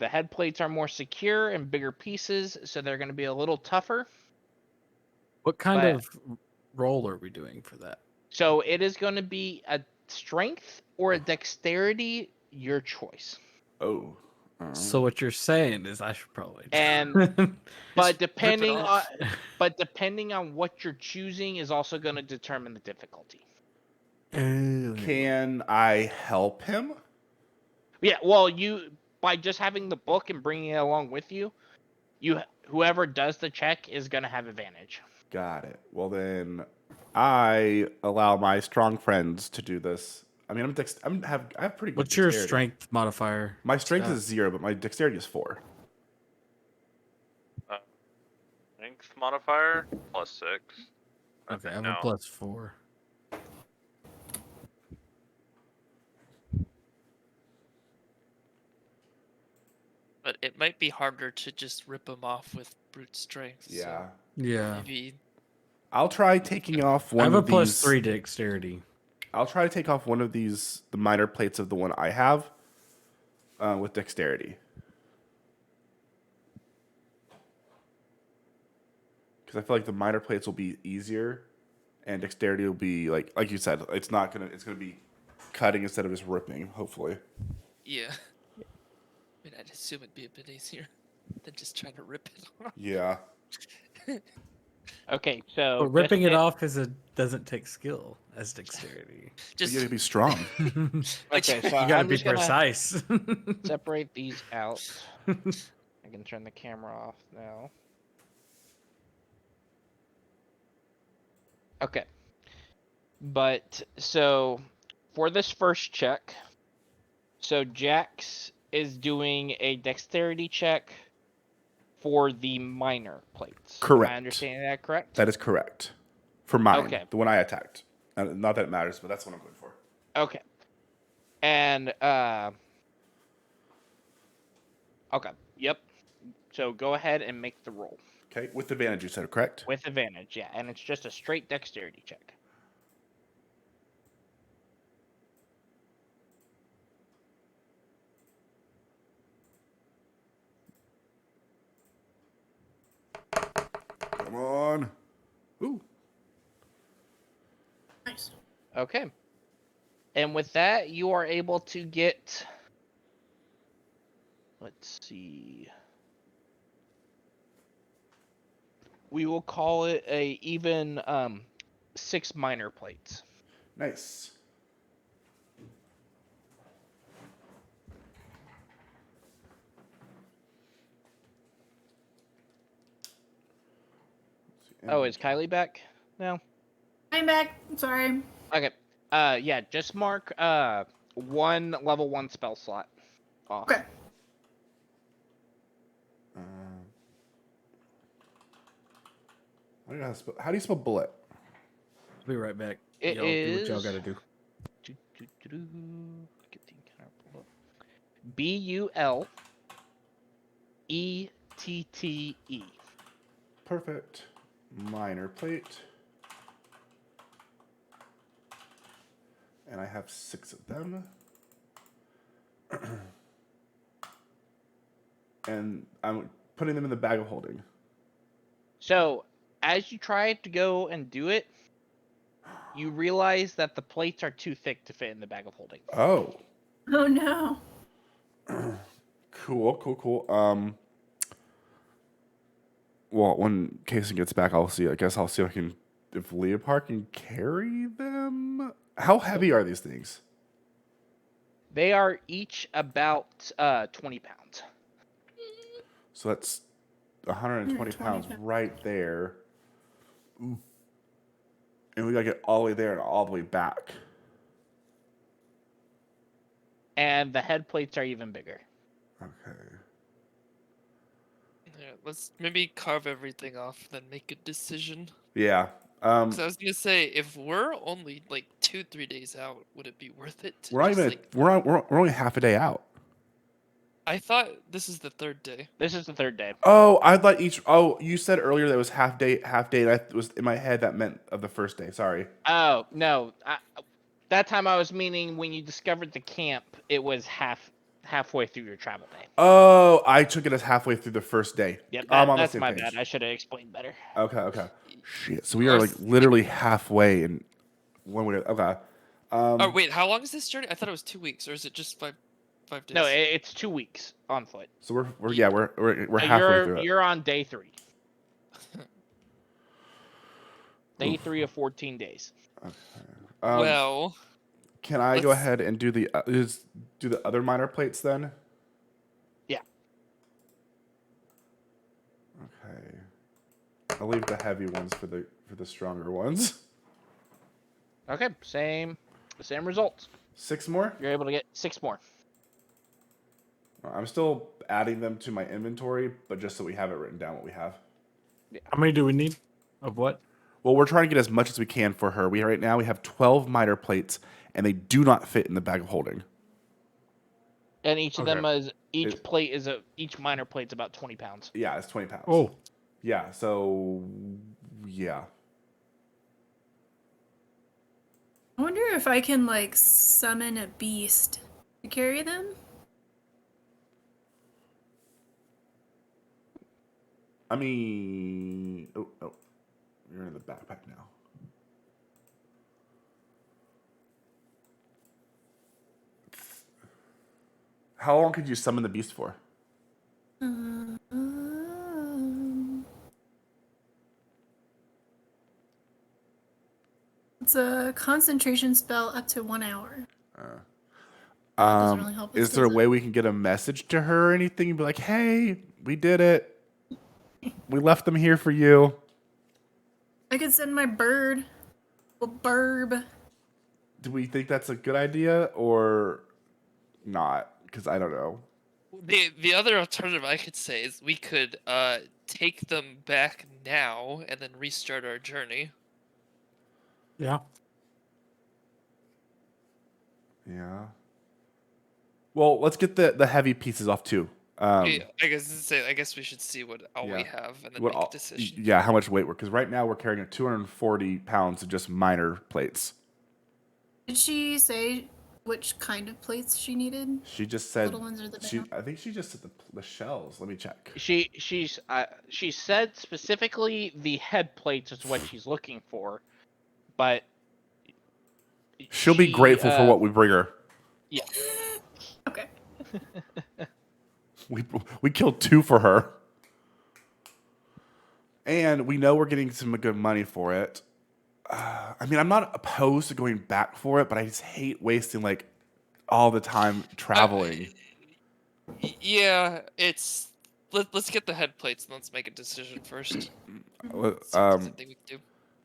The head plates are more secure and bigger pieces, so they're going to be a little tougher. What kind of roll are we doing for that? So it is going to be a strength or a dexterity, your choice. Oh. So what you're saying is I should probably. But depending on what you're choosing is also going to determine the difficulty. Can I help him? Yeah, well, by just having the book and bringing it along with you, whoever does the check is gonna have advantage. Got it. Well, then I allow my strong friends to do this. I mean, I have pretty good What's your dexterity. strength modifier? My strength Scott? is 0, but my dexterity is 4. Strength modifier +6. Okay, I have No. a +4. But it might be harder to just rip them off with brute strength. Yeah. So Yeah. maybe. I'll try taking off I one have a of these. +3 dexterity. I'll try to take off one of these, the minor plates of the one I have, with dexterity. Because I feel like the minor plates will be easier, and dexterity will be like you said, it's gonna be cutting instead of just ripping. Hopefully. Yeah. I mean, I'd assume it'd be a bit easier than just trying to rip it off. Yeah. Okay, so But ripping it just off doesn't take skill as dexterity. But Just you gotta be strong. okay, so You gotta I'm be just gonna precise. separate these out. I can turn the camera off now. Okay. But so for this first check, so Jax is doing a dexterity check for the minor plates. Am Correct. I understanding that correct? That is correct. For mine, Okay. the one I attacked. Not that it matters, but that's what I'm going for. Okay. And okay. Yep. So go ahead and make the roll. Okay, with advantage, you said, correct? With advantage, yeah. And it's just a straight dexterity check. Come on. Ooh. Nice. Okay. And with that, you are able to get. Let's see. We will call it a even 6 minor plates. Nice. Oh, is Kylie back now? I'm back. I'm sorry. Okay. Yeah, just mark 1 level 1 spell slot off. Okay. How do you spell bullet? I'll be right back. It Y'all do what y'all is- gotta do. Get the encounter pulled up. BULETTE. Perfect. Minor plate. And I have 6 of them. And I'm putting them in the bag of holding. So, as you try to go and do it, you realize that the plates are too thick to fit in the bag of holding. Oh. Oh no. Cool. Well, when Kason gets back, I guess I'll see if Leopard can carry them. How heavy are these things? They are each about 20 pounds. So that's 120 pounds right there. Ooh. And we gotta get all the way there and all the way back. And the head plates are even bigger. Okay. Yeah, let's maybe carve everything off, then make a decision. Yeah. 'Cause I was gonna say, if we're only like 2-3 days out, would it be worth it? To We're not just, even. like, We're only half a day out. I thought this is the 3rd day. This is the 3rd day. Oh, I thought each. Oh, you said earlier that it was half day. And I was in my head that meant of the first day. Sorry. Oh, no. That time I was meaning when you discovered the camp, it was halfway through your travel day. Oh, I took it as halfway through the first day. Yep, I'm on the that's same my page. bad. I should have explained better. Okay. Shit. So we are like literally halfway in one way. Okay. Oh wait, how long is this journey? I thought it was 2 weeks, or is it just 5 days? No, it's 2 weeks on foot. So we're So halfway through it. You're on day 3. Day 3 of 14 days. Well, Can I go let's- ahead and do the other minor plates then? Yeah. I'll leave the heavy ones for the stronger ones. Okay, same results. 6 more. You're able to get 6 more. I'm still adding them to my inventory, but just so we have it written down what we have. How many do we need? Of what? Well, we're trying to get as much as we can for her. Right now we have 12 miter plates, and they do not fit in the bag of holding. And each of them is each It- each minor plate's about 20 pounds. Yeah, it's 20 pounds. Oh, Yeah, so yeah. I wonder if I can like summon a beast to carry them. I mean, oh, you're in the backpack now. How long could you summon the beast for? It's a concentration spell up to 1 hour. Doesn't really help us, Is there a does it? way we can get a message to her or anything and be like, hey, we did it. We left them here for you. I could send my bird. Well, burb. Do we think that's a good idea or not? Because I don't know. The other alternative I could say is we could take them back now and then restart our journey. yeah. Yeah. Well, let's get the heavy pieces off too. I guess we should see what all we yeah. have and then What make all- a decision. Yeah, how much weight we're because right now we're carrying 240 pounds of just minor plates. Did she say which kind of plates she needed? She just said Little ones or the big ones? I think she just said the shells. Let me check. She said specifically the head plates is what she's looking for, but She'll be grateful for what we bring her. Yeah. Okay. We killed 2 for her. And we know we're getting some good money for it. I mean, I'm not opposed to going back for it, but I just hate wasting like all the time traveling. Yeah, let's get the head plates and let's make a decision first. See if there's anything we can do.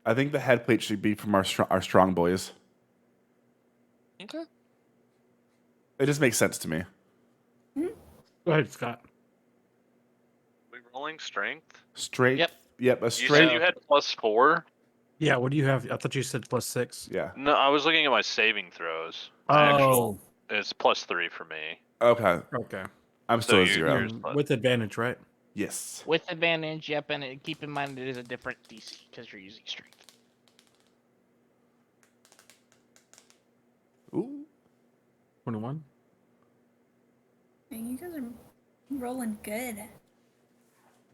I think the head plate should be from our strong boys. Okay. It just makes sense to me. Go ahead, Scott. We rolling strength? Straight. Yep. Yep. A You straight. said you had +4? Yeah, what do you have? I thought you said +6. Yeah. No, I was looking at my saving throws. My actual, Oh, it's +3 for me. Okay. okay. I'm still at you- 0. yours- With advantage, right? Yes. with advantage. Yep, and keep in mind it is a different DC because you're using strength. Ooh. 21. You guys are rolling good.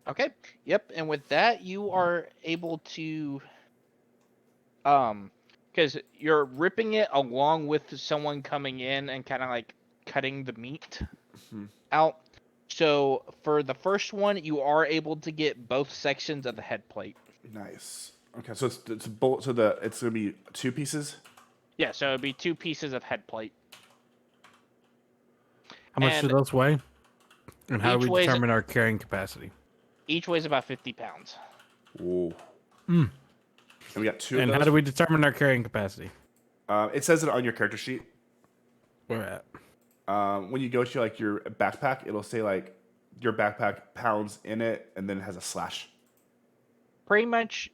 Okay. Yep. And with that, you are able to, because you're ripping it along with someone coming in and kind of like cutting the meat out. So for the first one, you are able to get both sections of the head plate. Nice. Okay, so it's gonna be 2 pieces. Yeah. So it'd be 2 pieces of head plate. How much do And those weigh? And how do each we weighs- determine our carrying capacity? Each weighs about 50 pounds. Ooh. Mm. And we got 2 And of how those. do we determine our carrying capacity? It says it on your character sheet. Where at? When you go to like your backpack, it'll say like your backpack pounds in it, and then it has a slash. Pretty much.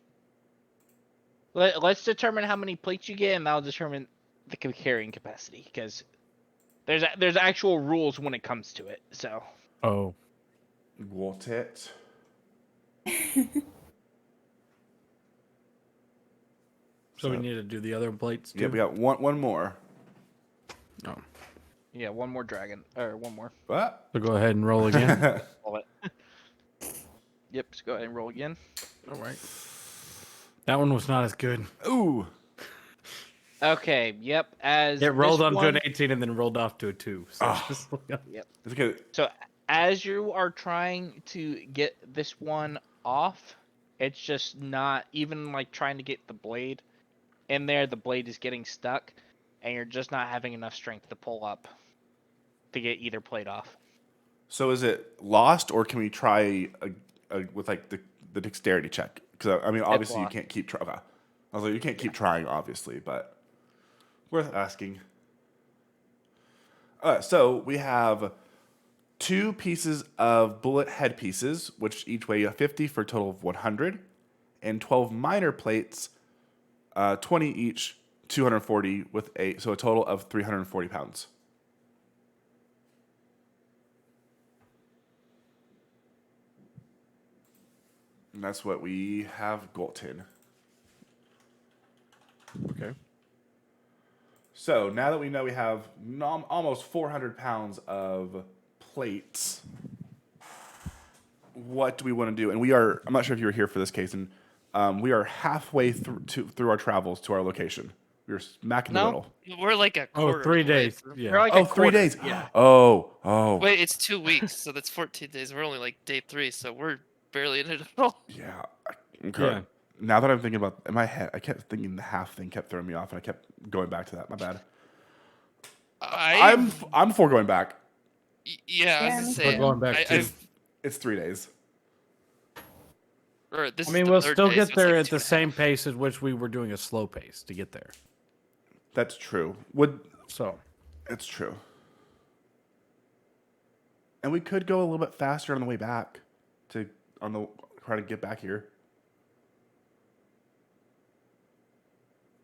Let's determine how many plates you get, and that'll determine the carrying capacity. Because there's actual rules when it comes to it. So Oh. Got it. So we need to do the other plates too? Yeah, we got one more. Oh. yeah, one more dragon or one more. What? So go ahead and roll again. Roll it. Yep. So go ahead and roll again. All right. That one was not as good. Ooh. Okay. Yep. As It rolled this onto one, an 18 and then rolled off to a 2. So Yep. It's okay. So as you are trying to get this one off, it's just not even like trying to get the blade in there. The blade is getting stuck, and you're just not having enough strength to pull up to get either plate off. So is it lost, or can we try with like the dexterity check Because I mean, obviously you lost. can't keep trying. Okay. I was like, you can't keep trying, obviously, but worth asking. So we have 2 pieces of bullet headpieces, which each weigh 50 for a total of 100, and 12 minor plates, 20 each, 240 so a total of 340 pounds. And that's what we have gotten. Okay. So now that we know we have almost 400 pounds of plates, what do we want to do? And I'm not sure if you were here for this case, and we are halfway through our travels to our location. We're smack in the No. middle. We're like a Oh, quarter. 3 of the way days. through. Yeah. We're like Oh, a 3 quarter, days. Yeah. Oh. Wait, it's 2 weeks, so that's 14 days. We're only like day 3, so we're barely in it at all. Yeah. Okay. Yeah. Now that I'm thinking about in my head, I kept thinking the half thing kept throwing me off, and I kept going back to that. My bad. I'm for going back. Yeah, I was Yeah, gonna me say. We're going back too. It's 3 days. Or this I is mean, the we'll third still day, get so it's there like at the 2.5. same pace at which we were doing a slow pace to get there. That's true. So, It's true. And we could go a little bit faster on the way back try to get back here.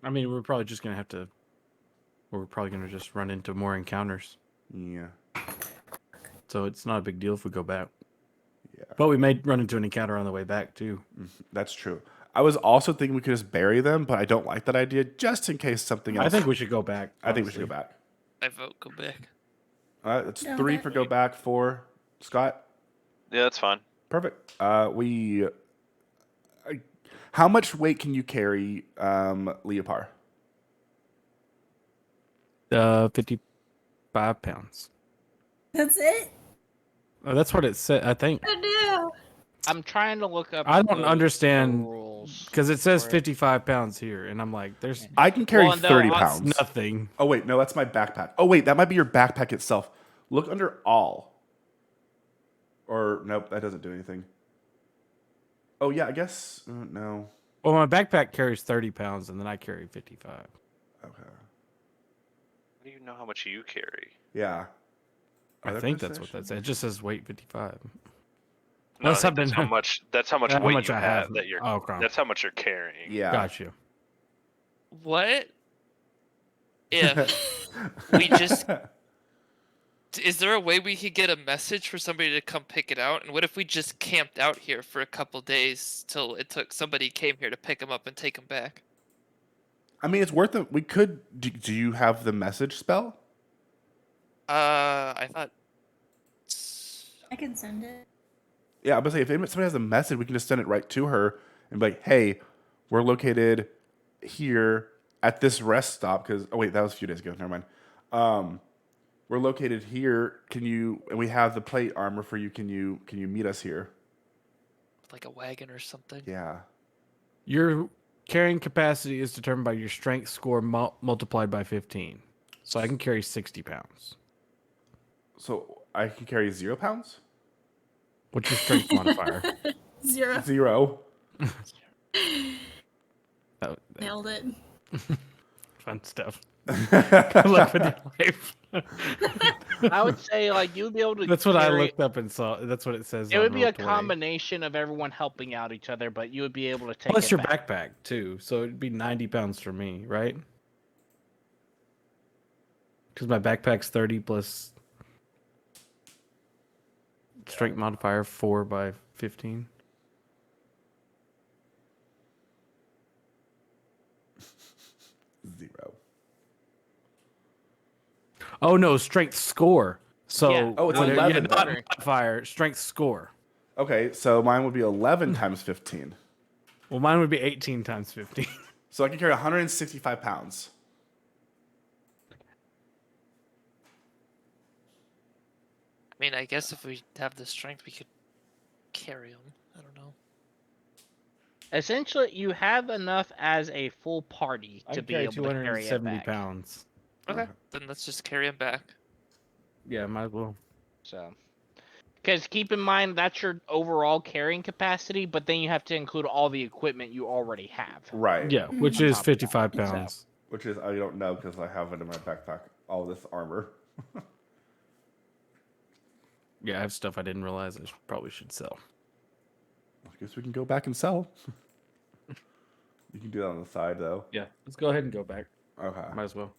I mean, we're probably just gonna have to. We're probably gonna just run into more encounters. Yeah. So it's not a big deal if we go back. Yeah. But we may run into an encounter on the way back too. That's true. I was also thinking we could just bury them, but I don't like that idea just in case something else. I think we should go back. I think we should honestly. go back. I vote go back. It's Yeah, 3 okay. for go back, 4. Scott? Yeah, that's fine. Perfect. How much weight can you carry, Leopard? 55 pounds. That's it? Oh, that's what it said. I think. Oh, no. I'm trying to look up. I don't the understand rules because it says for 55 pounds here, and I'm like, there's I can carry Well, no, 30 that's pounds. nothing. Oh, wait. No, that's my backpack. Oh, wait. That might be your backpack itself. Look under all. Or, nope, that doesn't do anything. Oh, yeah, I guess. No. Well, my backpack carries 30 pounds, and then I carry 55. Okay. How do you know how much you carry? Yeah. I Other think that's what possessions? that says. It just says weight 55. No, I Unless think I've been- that's how much. That's how much How weight much you I have. have. That you're. Oh, okay. That's how much you're carrying. Yeah. Got you. What if we just? Is there a way we could get a message for somebody to come pick it out? And what if we just camped out here for a couple days till it took somebody came here to pick them up and take them back? I mean, it's worth it. We could. Do you have the message spell? I thought. I can send it. Yeah, I'm gonna say if somebody has a message, we can just send it right to her and be like, "Hey, we're located here at this rest stop." Because that was a few days ago. Never mind. We're located here. And we have the plate armor for you. Can you meet us here? Like a wagon or something. Yeah. Your carrying capacity is determined by your strength score multiplied by 15. So I can carry 60 pounds. So I can carry 0 pounds. What's your strength modifier? 0. 0. That- Nailed it. fun stuff. Good luck with your life. I would say like you would be able to. That's what I carry- looked up and saw. That's what it says. It on would be a Roll20. combination of everyone helping out each other, but you would be able to take Plus it your back. backpack too, so it'd be 90 pounds for me, right? Because my backpack's 30 plus strength modifier 4 by 15. Zero. Oh no, strength score. So Yeah. Oh, it's what- 11 not then. modifier, strength score. Okay, so mine would be 11 times 15. Well, mine would be 18 times 15. So I can carry 165 pounds. I mean, I guess if we have the strength, we could carry them. I don't know. Essentially, you have enough as a full party I to can be carry able to carry it 270 back. pounds. Okay, then let's just carry them back. Yeah, might as well. So, Because keep in mind that's your overall carrying capacity, but then you have to include all the equipment you already have. Right. Yeah, which On is top of that, 55 so. pounds. Which is I don't know because I have it in my backpack. All this armor. Yeah, I have stuff I didn't realize probably should sell. I guess we can go back and sell. You can do that on the side though. Yeah, let's go ahead and go back. Okay. Might as well.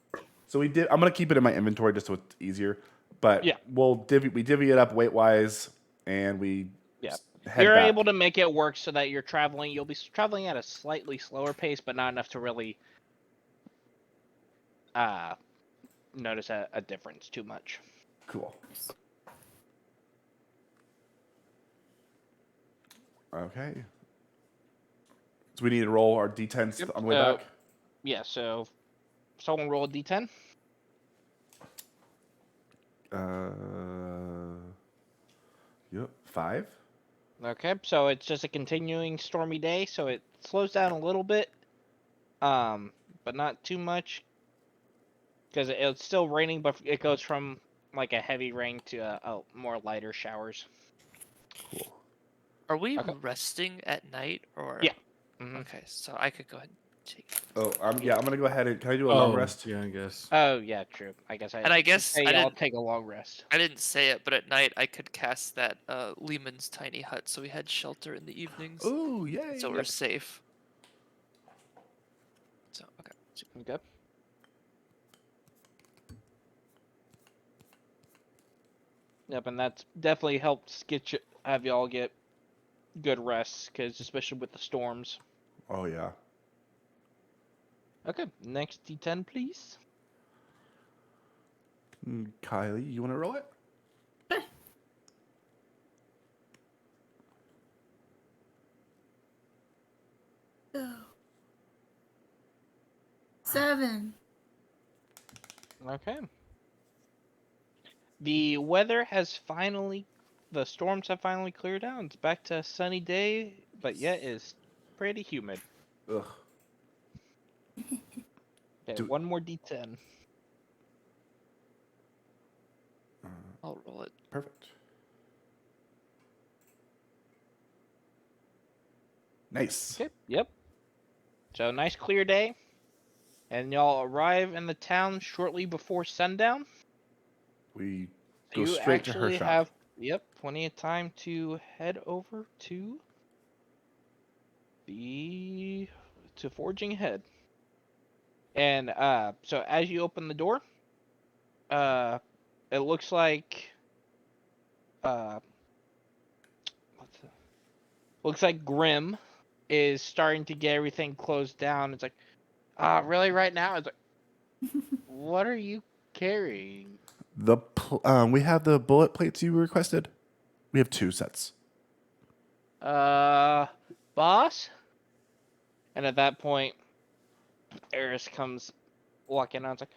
So we did. I'm gonna keep it in my inventory just so it's easier. But Yeah. we'll divvy it up weight wise, and we Yeah. head You're back. able to make it work so that you're traveling. You'll be traveling at a slightly slower pace, but not enough to really notice a difference too much. Cool. Okay. So we need to roll our d10s Yep, on the way back. Yeah. So, someone roll a d10. Yep. 5. Okay. So it's just a continuing stormy day, so it slows down a little bit, but not too much. Because it's still raining, but it goes from like a heavy rain to a more lighter showers. Cool. Are we Okay. resting at night or? Yeah. Mhm. Okay, so I could go ahead and take. Oh, I'm gonna go ahead and can I do a long rest? Yeah, I guess. Oh yeah, true. I guess And I guess hey, I I'll didn't. take a long rest. I didn't say it, but at night I could cast that Lehman's tiny hut, so we had shelter in the evenings, Ooh, yay! so we're safe. So okay. Okay. Yep, and that's definitely helps have y'all get good rest, because especially with the storms. Oh yeah. Okay, next D10, please. Kylie, you want to roll it? Go. 7. Okay. The weather has the storms have finally cleared out. It's back to a sunny day, but yet it's pretty humid. Ugh. Okay, one more D10. I'll roll it. Perfect. Nice. Okay, yep. So nice clear day. And y'all arrive in the town shortly before sundown. We So go you straight to her actually shop. have plenty of time to head over to Forging Ahead. And so as you open the door, it looks like Grim is starting to get everything closed down. It's like, really right now? It's like, what are you carrying? We have the bullet plates you requested. We have 2 sets. Boss? And at that point, Eris comes walking out. It's like,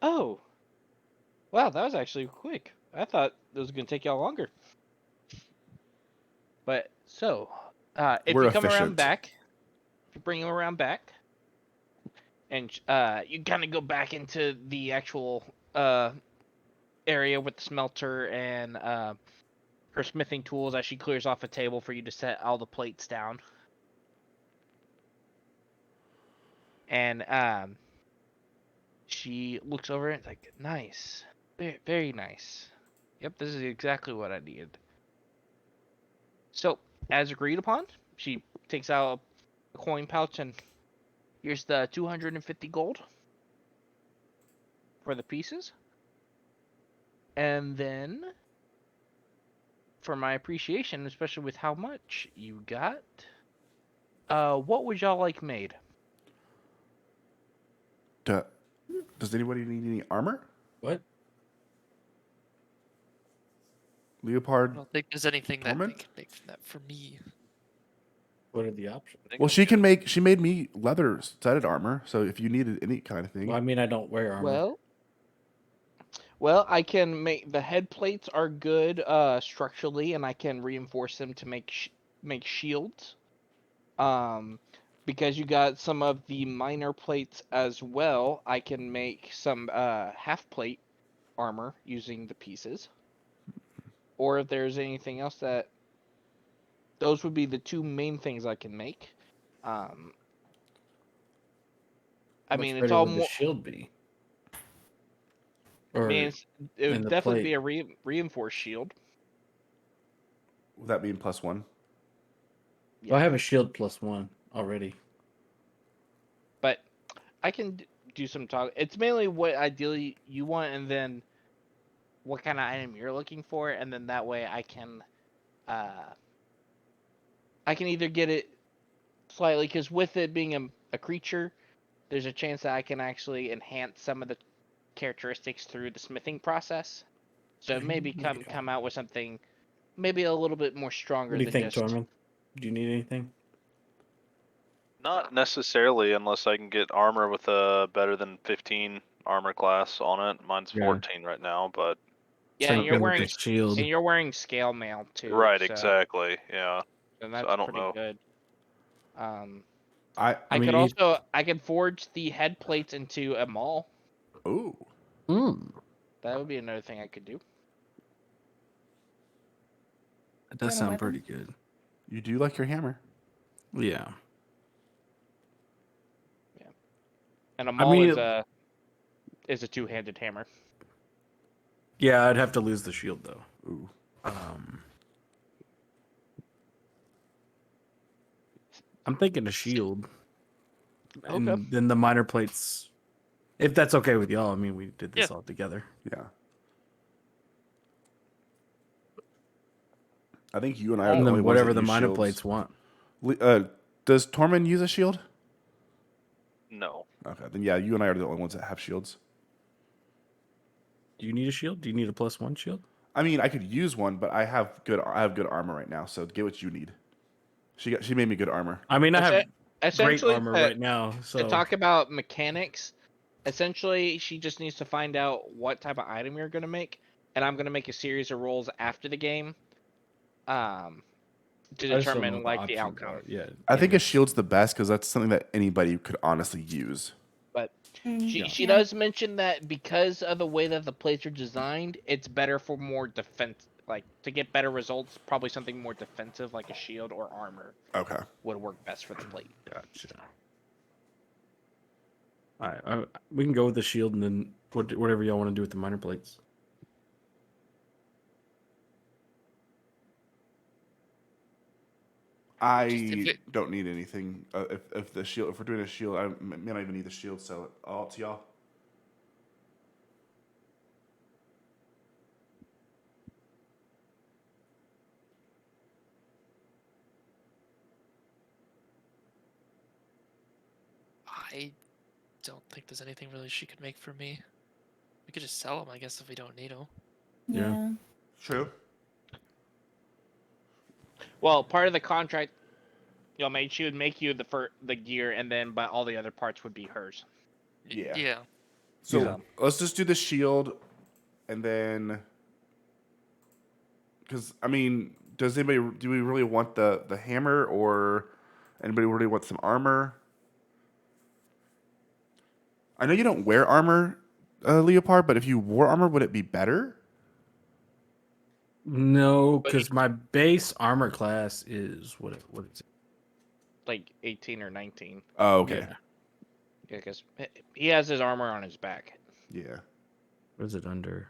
oh, wow, that was actually quick. I thought it was going to take y'all longer. But, so, if We're you come around efficient. back, if you bring him around back, and you kind of go back into the actual area with the smelter and her smithing tools as she clears off a table for you to set all the plates down. And she looks over and it's like, nice. Very, very nice. Yep, this is exactly what I needed. So, as agreed upon, she takes out a coin pouch and here's the 250 gold for the pieces. And then, for my appreciation, especially with how much you got, what would y'all like made? Does anybody need any armor? What? I Leopard. don't think there's anything that they Torment? can make from that for me. What are the options? I think Well, I'm good. she made me leather studded armor, so if you needed any kind of thing. Well, I mean, I don't wear armor. Well, I can make the head plates are good structurally, and I can reinforce them to make shields. Because you got some of the minor plates as well, I can make some half plate armor using the pieces. or if there's anything else that. Those would be the two main things I can make. I How mean, much it's better all would the more. shield be? I Or mean, it in would the definitely plate? be a reinforced shield. Would that being +1? Well, Yeah. I have a shield +1 already. But I can do some talk. It's mainly what ideally you want, and then what kind of item you're looking for, and then that way I can either get it slightly, because with it being a creature, there's a chance that I can actually enhance some of the characteristics through the smithing process. So maybe come out with something maybe a little bit more stronger What do you than think, just. Tormund? Do you need anything? Not necessarily, unless I can get armor with a better than 15 armor class on it. Mine's Yeah. 14 right now, but Yeah, Same and you're thing with wearing the shield. and you're wearing scale mail too. right, so, exactly, yeah. And So that's I don't pretty know. good. I I mean, could I could forge the head plates into a maul. ooh. That would be another thing I could do. That does Is that a sound weapon? pretty good. You do like your hammer. Yeah. And a I maul mean, is a two-handed hammer. Yeah, I'd have to lose the shield though. Ooh. I'm thinking a shield. And Okay. then the minor plates. If that's okay with y'all, I mean, we did this Yeah. all together. Yeah. I think you and I are And the only then ones whatever that the use minor shields. plates want. Does Tormund use a shield? No. Okay, then yeah, you and I are the only ones that have shields. Do you need a shield? Do you need a +1 shield? I mean, I could use one, but I have good armor right now. So get what you need. She made me good armor. I mean, I have great Essentially, armor right now. to So talk about mechanics, essentially, she just needs to find out what type of item you're going to make, and I'm going to make a series of rolls after the game to I just don't know determine what like the options outcome. are. Yeah. I think a shield's the best because that's something that anybody could honestly use. But she Yeah. does mention that because of the way that the plates are designed, it's better for more defense, like to get better results. Probably something more defensive, like a shield or armor, Okay. would work best for the plate. Gotcha. All right, we can go with the shield and then whatever y'all want to do with the minor plates. I don't need anything. If the shield, if we're doing a shield, I may not even need the shield. So all up to y'all. I don't think there's anything really she could make for me. We could just sell them, I guess, if we don't need them. Yeah. True. Well, part of the contract, she would make you the gear, and then but all the other parts would be hers. Yeah. Yeah. So Yeah. let's just do the shield, and then, because I mean, do we really want the hammer, or anybody really want some armor? I know you don't wear armor, Leopard, but if you wore armor, would it be better? No, because my base armor class is what is it? Like 18 or 19. Oh, okay. Yeah. Yeah, because he has his armor on his back. Yeah. What is it under?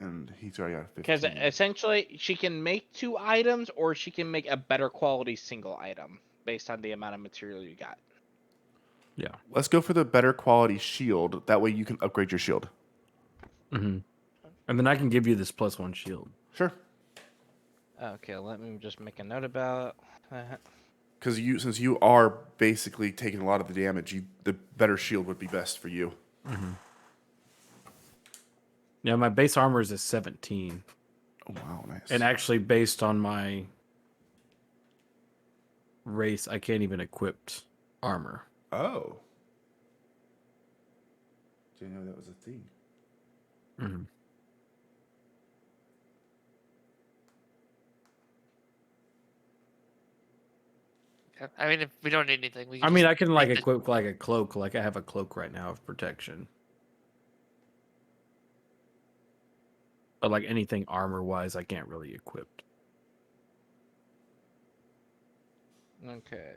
And he's already got 15. Because essentially, she can make 2 items, or she can make a better quality single item based on the amount of material you got. Yeah. Let's go for the better quality shield. That way you can upgrade your shield. Mm-hmm. And then I can give you this +1 shield. Sure. Okay, let me just make a note about that. Because since you are basically taking a lot of the damage, the better shield would be best for you. Mm-hmm. Yeah, my base armor is a 17. Oh, wow, nice. And actually, based on my race, I can't even equip armor. Oh. Didn't know that was a thing. Mm-hmm. I mean, if we don't need anything, we can I mean, just I can make the- equip like a cloak. Like I have a cloak right now of protection. But like anything armor wise, I can't really equip. Okay.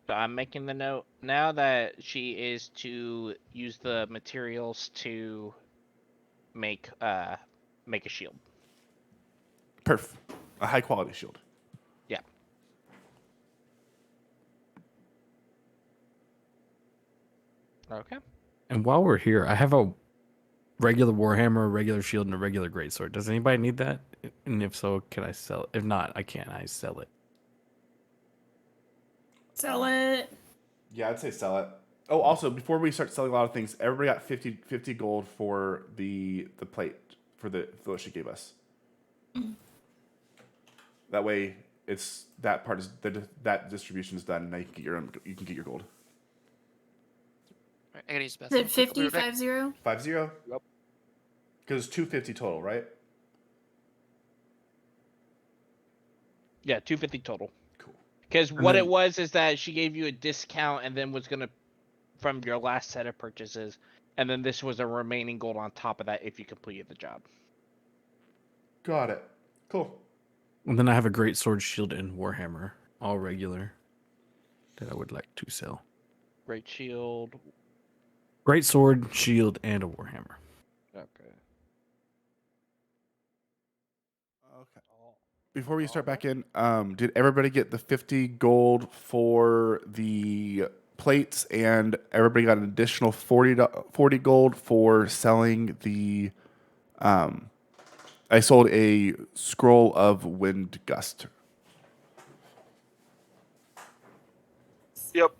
So I'm making the note now that she is to use the materials to make a shield. Perf. A high quality shield. Yeah. Okay. And while we're here, I have a regular warhammer, a regular shield, and a regular greatsword. Does anybody need that? And if so, can I sell it? If not, I can't. I sell it. Sell it. Yeah, I'd say sell it. Oh, also, before we start selling a lot of things, everybody got 50 gold for the plate for what she gave us. That way, it's that part is that distribution is done. And now you can get your gold. Alright, I gotta use the Is it bathroom. I'll be 50, right back. 50? 50. Yep. Because it's 250 total, right? Yeah, 250 total. Cool. Because And what then- it was is that she gave you a discount and then was gonna from your last set of purchases, and then this was a remaining gold on top of that if you completed the job. Got it. Cool. And then I have a greatsword, shield, and warhammer, all regular, that I would like to sell. Great shield. Greatsword, shield, and a warhammer. Okay. Okay. Before we start back in, did everybody get the 50 gold for the plates, and everybody got an additional 40 gold for selling the? I sold a scroll of wind gust. Yep.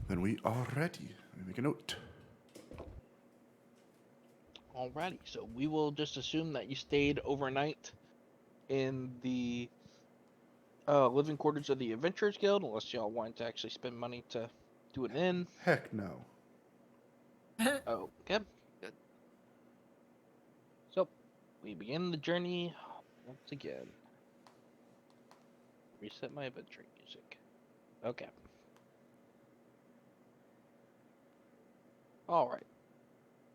Then we are ready. Let me make a note. Alrighty, so we will just assume that you stayed overnight in the living quarters of the Adventurers Guild, unless y'all wanted to actually spend money to do an inn. Heck no. Oh, okay. Good. So, we begin the journey once again. Reset my adventure music. Okay. Alright.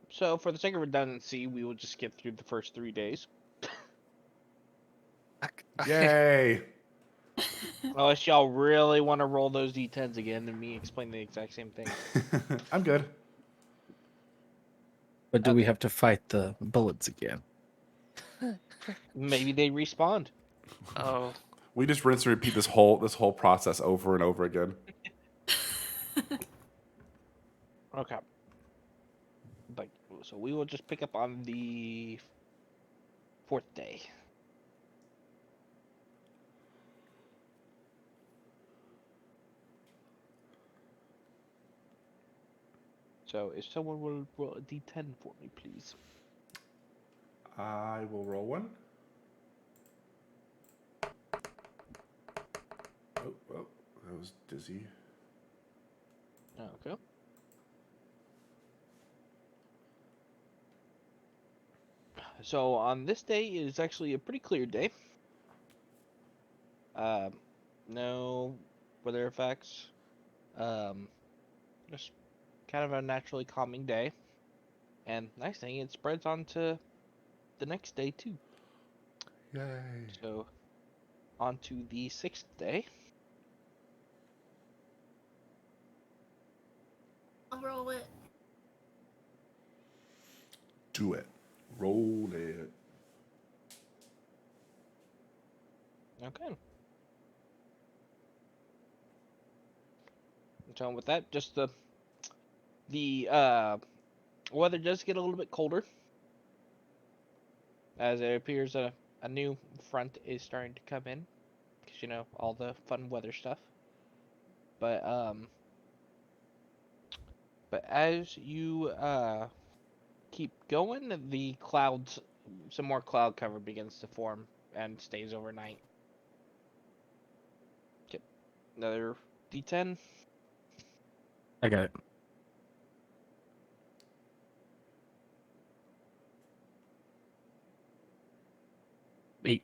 So, for the sake of redundancy, we will just skip through the first 3 days. Yay. Unless y'all really want to roll those d10s again and me explain the exact same thing. I'm good. But do we Okay. have to fight the bullets again? Maybe they respawned. Oh, We just rinse and repeat this whole process over and over again. Okay. Like, so we will just pick up on the 4th day. So, if someone will roll a d10 for me, please. I will roll one. Oh, that was dizzy. Okay. So, on this day, it is actually a pretty clear day. No weather effects. Just kind of a naturally calming day. And nice thing, it spreads onto the next day too. Yay. So, on to the 6th day. I'll roll it. Do it. Roll it. Okay. So with that, just the weather does get a little bit colder, as it appears a new front is starting to come in, because you know all the fun weather stuff. But as you keep going, the clouds, some more cloud cover begins to form and stays overnight. Okay, another D10. I got it. Eight.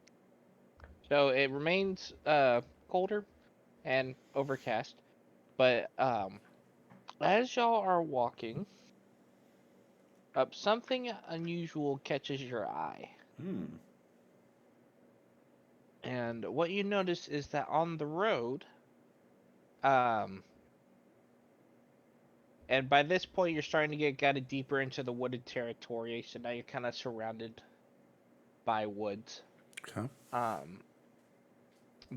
So it remains colder and overcast, but As y'all are walking up, something unusual catches your eye. And what you notice is that on the road, and by this point you're starting to get kind of deeper into the wooded territory, so now you're kind of surrounded by woods. Okay.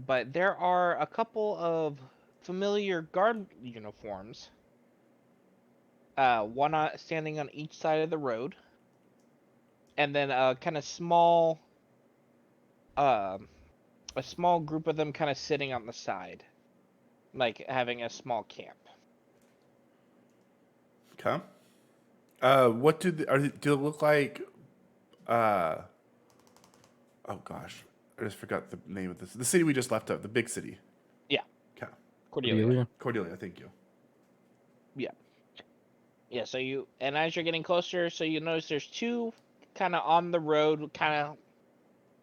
But there are a couple of familiar guard uniforms. One standing on each side of the road, and then a kind of a small group of them kind of sitting on the side, like having a small camp. Okay. What do do they look like? Oh gosh, I just forgot the name of this. The city we just left out, the big city. Yeah. Okay. Cordelia. Cordelia, thank you. Yeah. Yeah, so as you're getting closer, so you notice there's two kind of on the road, kind of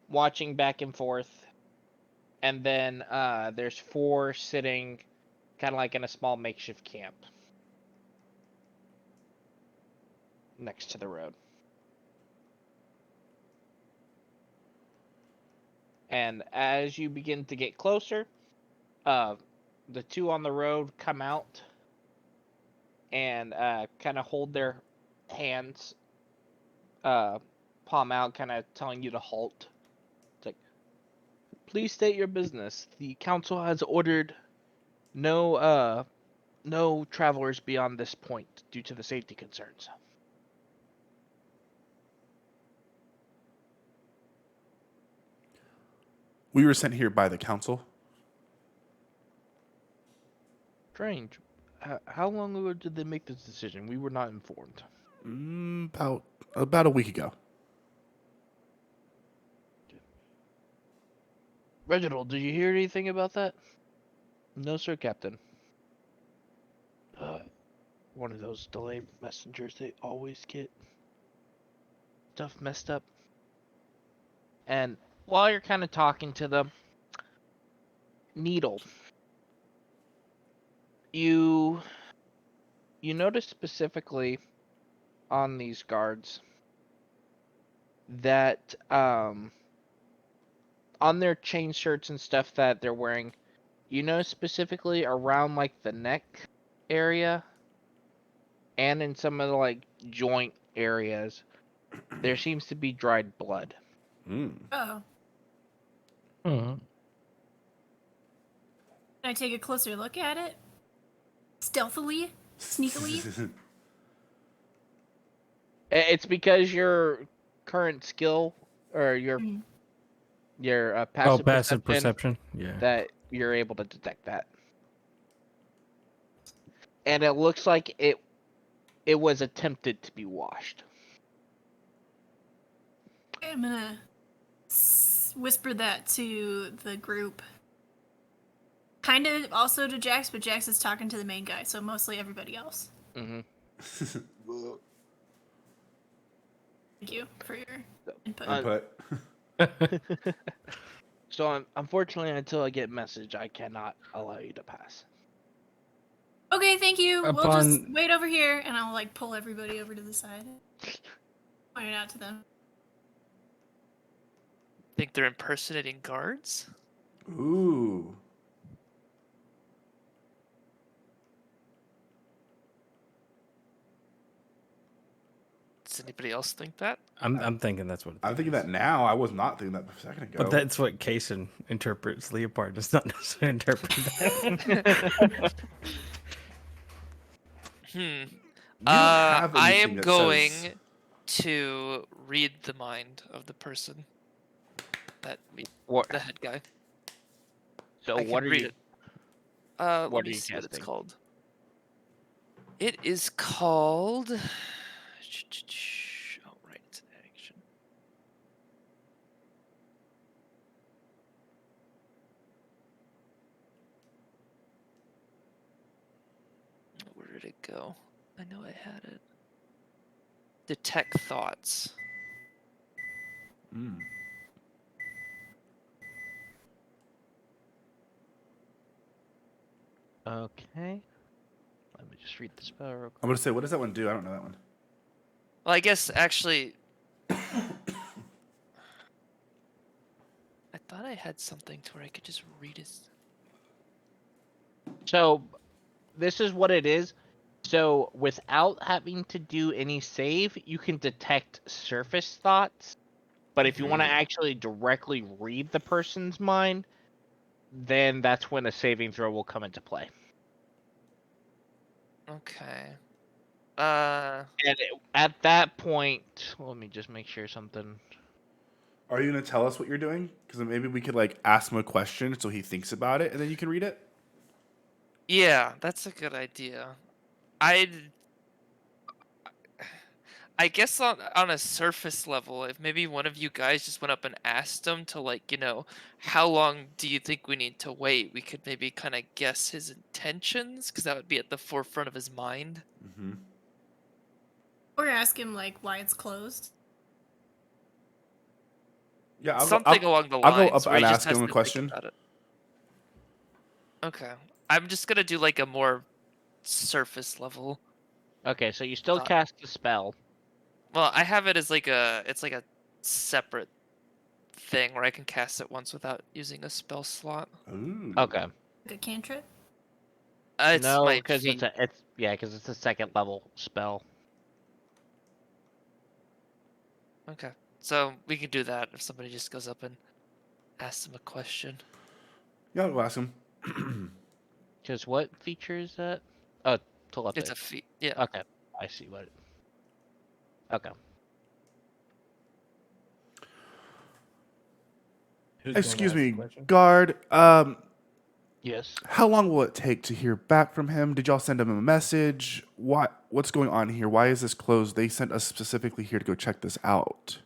watching back and forth. And then there's four sitting kind of like in a small makeshift camp next to the road. And as you begin to get closer, the two on the road come out and kind of hold their hands palm out, kind of telling you to halt. It's like, please state your business. The council has ordered no travelers beyond this point due to the safety concerns. We were sent here by the council. Strange. How long ago did they make this decision? We were not informed. About a week ago. Reginald, did you hear anything about that? No, sir, Captain. One of those delayed messengers they always get. Stuff messed up. And while you're kind of talking to them, Needle, you notice specifically on these guards that on their chain shirts and stuff that they're wearing, you know specifically around like the neck area and in some of the like joint areas, there seems to be dried blood. Oh. Mhm. Can I take a closer look at it? Stealthily? Sneakily? It's because your current skill or your Mm. passive Passive perception perception. Yeah. that you're able to detect that. And it looks like it was attempted to be washed. I'm gonna whisper that to the group. Kind of also to Jax, but Jax is talking to the main guy, so mostly everybody else. Mm-hmm. Thank you for your input. Input. So unfortunately, until I get message, I cannot allow you to pass. Okay, thank you. We'll Upon- just wait over here, and I'll like pull everybody over to the side. Point it out to them. Think they're impersonating guards? Ooh. Does anybody else think that? I'm thinking that's what it I'm thinking is. that now. I was not thinking that a second ago. But that's what Kaysen interprets. Leopard does not necessarily interpret that. You don't have I anything am that going says- to read the mind of the person. What? The head guy. So I can what are read you? it. What Let are me you see what it's casting? called. It is called. Oh, right, it's an action. Where did it go? I know I had it. Detect thoughts. Okay. Let me just read the spell real I'm quick. gonna say, what does that one do? I don't know that one. Well, I guess actually, I thought I had something to where I could just read his. So, this is what it is. So, without having to do any save, you can detect surface thoughts. But if you want to actually directly read the person's mind, then that's when a saving throw will come into play. Okay. And at that point, let me just make sure something. Are you gonna tell us what you're doing? Because then maybe we could like ask him a question so he thinks about it, and then you can read it. Yeah, that's a good idea. I guess on a surface level, if maybe one of you guys just went up and asked him to like, how long do you think we need to wait? We could maybe kind of guess his intentions because that would be at the forefront of his mind. Mm-hmm. Or ask him like why it's closed. Yeah, Something along the I'll go lines up where and he just ask has him a to think question. about it. Okay. I'm just gonna do like a more surface level. Okay, so you still Thought. cast the spell. Well, I have it as it's like a separate thing where I can cast it once without using a spell slot. Ooh. Okay. Like a cantrip. It's No, my because feat. because it's a second level spell. Okay. So we can do that if somebody just goes up and asks them a question. Yeah, I'll go ask him. Because what feature is that? Oh, It's telepathy. a feat. Yeah. Okay, I see what. Okay. Who's going to Excuse ask the me, question? guard. Yes. How long will it take to hear back from him? Did y'all send him a message? What's going on here? Why is this closed? They sent us specifically here to go check this out.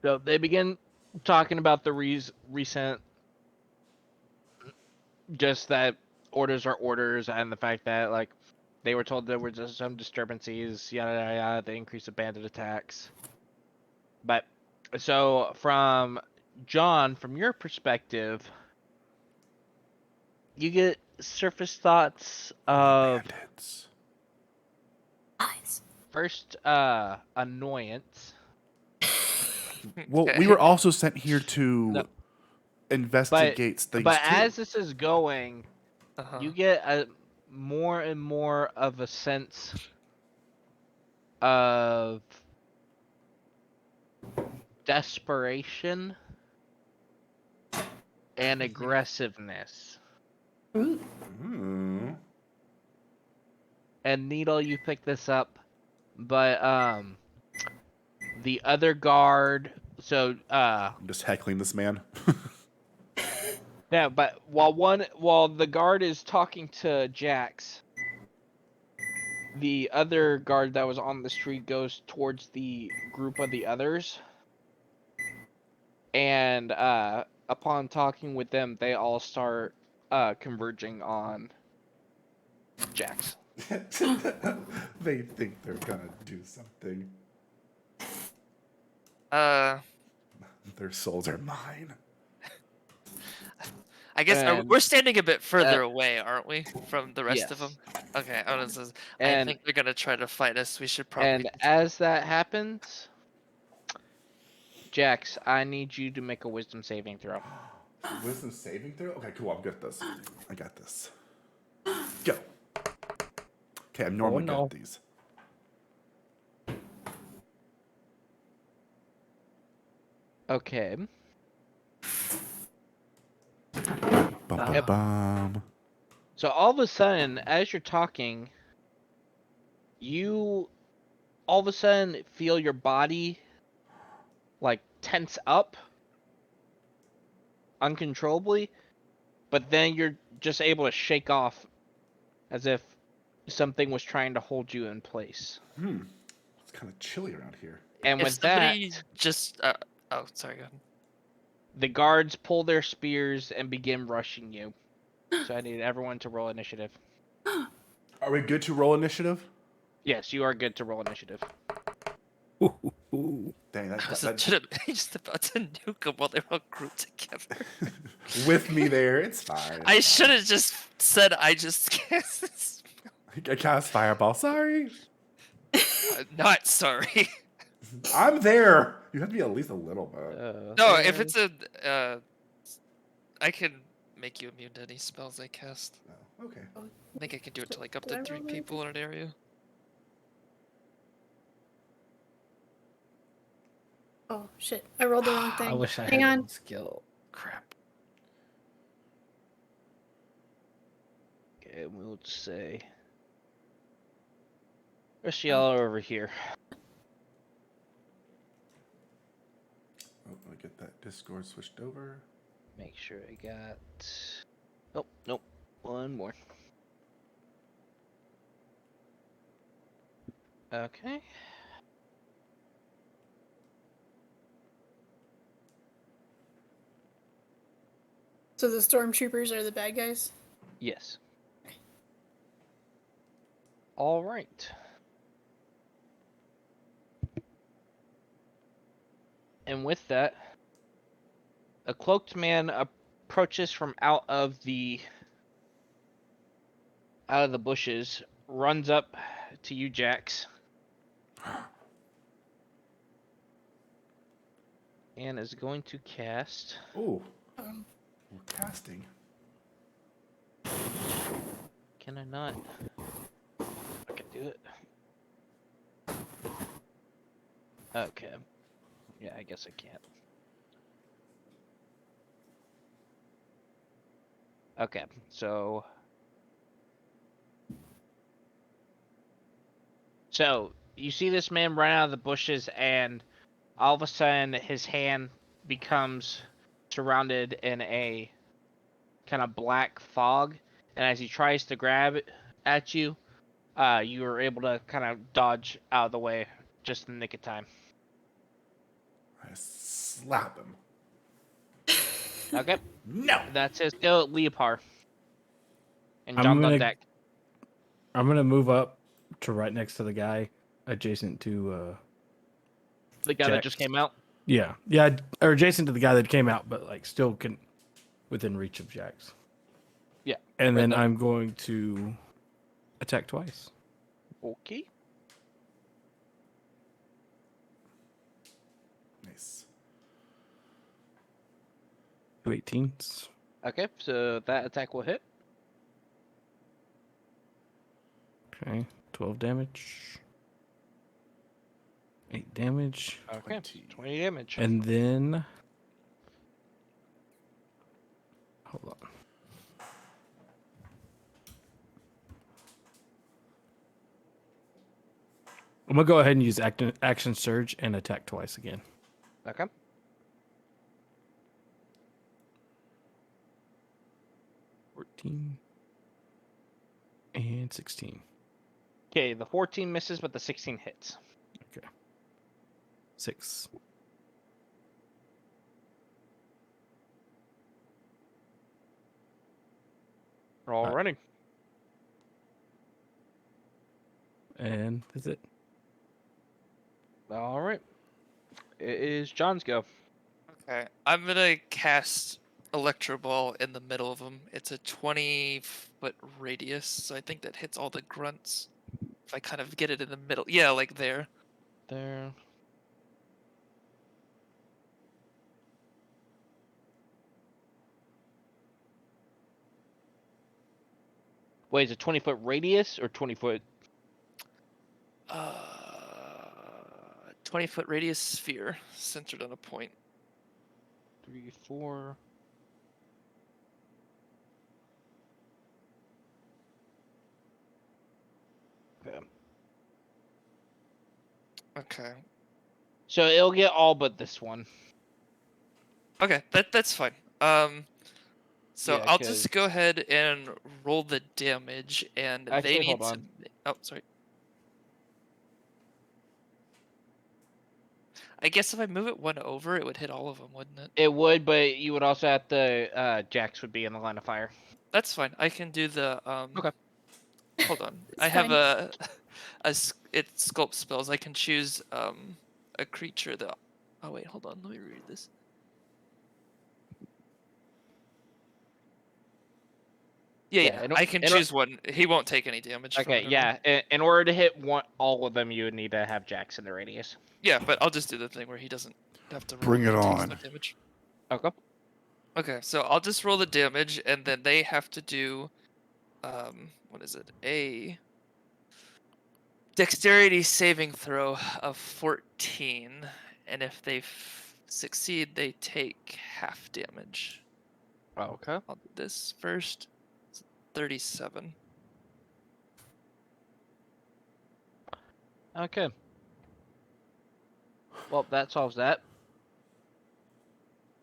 So they begin talking about the recent, just that orders are orders, and the fact that like they were told there were just some disturbances, yada yada yada, the increase of bandit attacks. But so from John, from your perspective, you get surface thoughts of Bandits. Eyes. first annoyance. Well, we Okay. were also sent here to No. investigate things But too. as this is going, Uh-huh. you get a more and more of a sense of desperation and aggressiveness. Hmm. And Needle, you pick this up, but the other guard. So I'm just heckling this man. yeah, but while the guard is talking to Jax, the other guard that was on the street goes towards the group of the others, and upon talking with them, they all start converging on Jax. They think they're gonna do something. Their souls are mine. I guess And we're standing a bit further away, aren't we, from the rest of yes. them? Okay. I And think they're gonna try to fight us. We should probably. and as that happens, Jax, I need you to make a wisdom saving throw. Wisdom saving throw? Okay, cool. I'm good at this. I got this. Go. Okay, I'm normally no. good at these. Okay. Bum. So all of a sudden, as you're talking, you all of a sudden feel your body like tense up uncontrollably, but then you're just able to shake off as if something was trying to hold you in place. It's kind of chilly around here. And If with that, somebody just. Oh, sorry. Go ahead. the guards pull their spears and begin rushing you. So I need everyone to roll initiative. Are we good to roll initiative? Yes, you are good to roll initiative. Ooh. Dang, I was that just about to nuke them while they were all grouped together. with me there. It's fine. I should have just said I just cast this. I cast fireball. Sorry, Not sorry. I'm there. You have to be at least a little bit. No, if it's a, I can make you immune to any spells I cast. Oh, okay. I think I can do it to like up Did I to 3 roll people in an area. Oh shit! I rolled the wrong thing. I wish I Hang had on. that skill. Crap. Okay, we'll just say. Rest of y'all are over here. Oh, let me get that Discord switched over. Make sure I got. Oh, nope. One more. Okay. So the stormtroopers are the bad guys. Yes. All right. And with that, a cloaked man approaches from out of the bushes, runs up to you, Jax, and is going to cast. Oh, we're casting. Can I not? I can do it. Okay. Yeah, I guess I can't. Okay, so you see this man run out of the bushes, and all of a sudden his hand becomes surrounded in a kind of black fog, and as he tries to grab it at you, you are able to kind of dodge out of the way just in the nick of time. I slap him. Okay, No. that's his go, Leopard. And I'm John's on gonna- deck. I'm gonna move up to right next to the guy adjacent to The guy that Jax. just came out. yeah, or adjacent to the guy that came out, but like still can within reach of Jax. Yeah. And right then there. I'm going to attack twice. Okay. Nice. 2 18s. Okay, so that attack will hit. Okay, 12 damage. 8 damage. Okay, 20 damage. And then hold on. I'm gonna go ahead and use action surge and attack twice again. Okay. And 16. Okay, the 14 misses, but the 16 hits. 6. We're all running. And that's it. All right. It is John's go. Okay, I'm gonna cast Electro Ball in the middle of them. It's a 20-foot radius, so I think that hits all the grunts. If I kind of get it in the middle, yeah, like there. There. Wait, is it 20-foot radius or 20-foot? 20-foot radius sphere centered on a point. 3, 4. Okay. Okay. So it'll get all but this one. Okay, that's fine. So Yeah, I'll 'cause- just go ahead and roll the damage, and they Actually, need hold to. on. Oh, sorry. I guess if I move it one over, it would hit all of them, wouldn't it? It would, but you would also have to. Jax would be in the line of fire. That's fine. I can do the. Okay. Hold on. It's I have fine. it's sculpt spells. I can choose a a creature that. Oh wait, hold on. Let me read this. Yeah, I can choose one. He won't take any damage. Okay, yeah. In order to hit all of them, you would need to have Jax in the radius. Yeah, but I'll just do the thing where he doesn't have to roll. Bring it he takes on. no damage. Okay. Okay, so I'll just roll the damage, and then they have to do, what is it? A dexterity saving throw of 14, and if they succeed, they take half damage. Okay. I'll do this first. It's 37. Okay. Well, that solves that.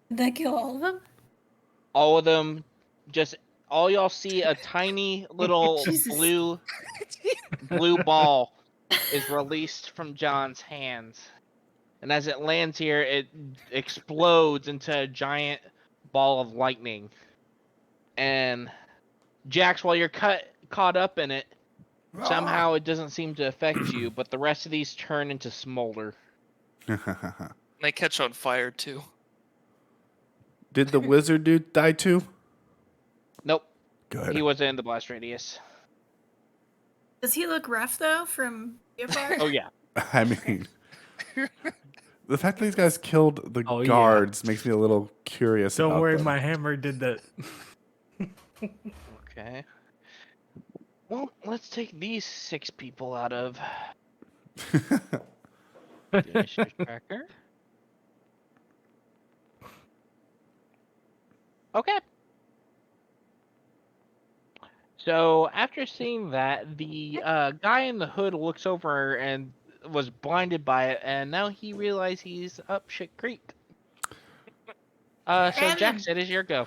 Did that kill all of them? All of them, just all y'all see a tiny little Jesus. blue ball is released from John's hands. And as it lands here, it explodes into a giant ball of lightning. And Jax, while you're caught up in it, somehow it doesn't seem to affect you, but the rest of these turn into smolder. They catch on fire too. Did the wizard dude die too? Nope. Good. He wasn't in the blast radius. Does he look rough though from afar? Oh yeah. I mean, the fact that these guys killed the Oh, yeah. guards makes me a little curious. Don't about worry, them. my hammer did that. Okay. Well, let's take these 6 people out of the initiative tracker. Okay. So after seeing that, the guy in the hood looks over and was blinded by it, and now he realizes he's up shit creek. So Grab Jax, him. it is your go.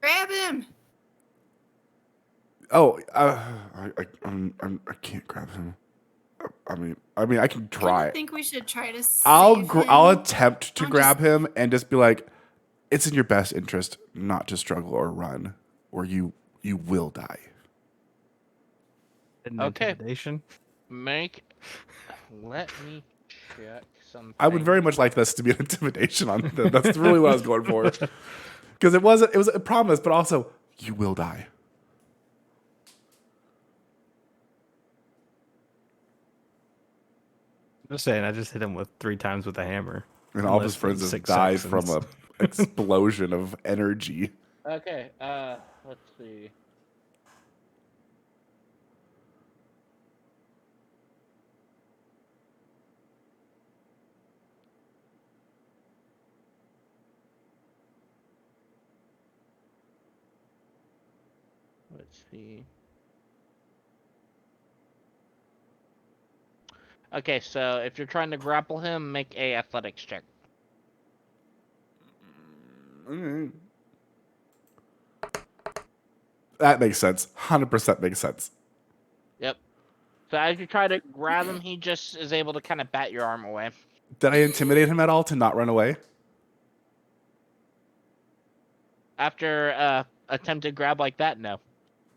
Grab him! Oh, I can't grab him. I mean, I can try. I think we should try to save I'll him. attempt to I'm grab him and just be like, it's in your best interest not to struggle or run, or you will die. An Okay. Intimidation. Let me check something. I would very much like this to be an intimidation on them. That's really what I was going for. Because it was a promise, but also you will die. Just saying, I just hit him with 3 times with a hammer. And all of his Less friends than just 6 died seconds. from a explosion of energy. Okay. Let's see. Let's see. Okay, so if you're trying to grapple him, make a athletics check. That makes sense. 100% makes sense. Yep. So as you try to grab him, he just is able to kind of bat your arm away. Did I intimidate him at all to not run away? After attempted grab like that, no.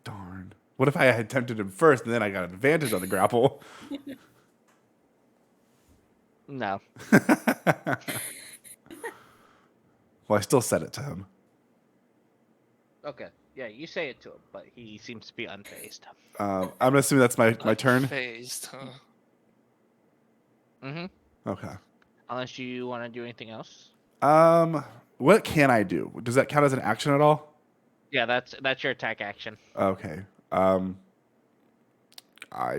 Darn. What if I had tempted him first and then I got an advantage on the grapple? No. Well, I still said it to him. Okay. Yeah, you say it to him, but he seems to be unfazed. I'm assuming that's my turn. Phased, huh? Mm-hmm. Okay. Unless you want to do anything else. What can I do? Does that count as an action at all? Yeah, that's your attack action. Okay. I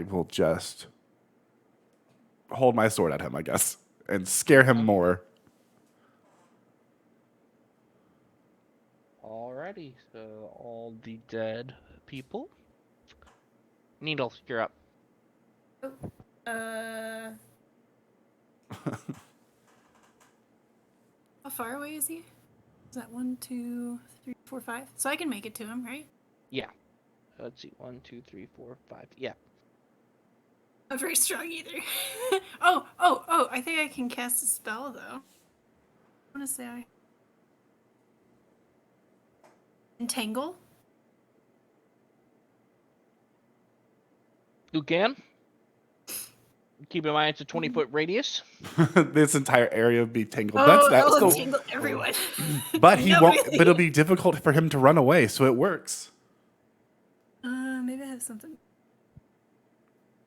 will just hold my sword at him, I guess, and scare him more. Alrighty, so all the dead people. Needles, you're up. How far away is he? Is that 1, 2, 3, 4, 5? So I can make it to him, right? Yeah. Let's see. 1, 2, 3, 4, 5. Yeah. Not very strong either. Oh! I think I can cast a spell though. I want to say Entangle? You can. Keep in mind it's a 20-foot radius. This entire area would be tangled. Oh, That's I'll the. tangle everyone. But he Nobody won't. But it'll be difficult for him to run away, so it works. Maybe I have something.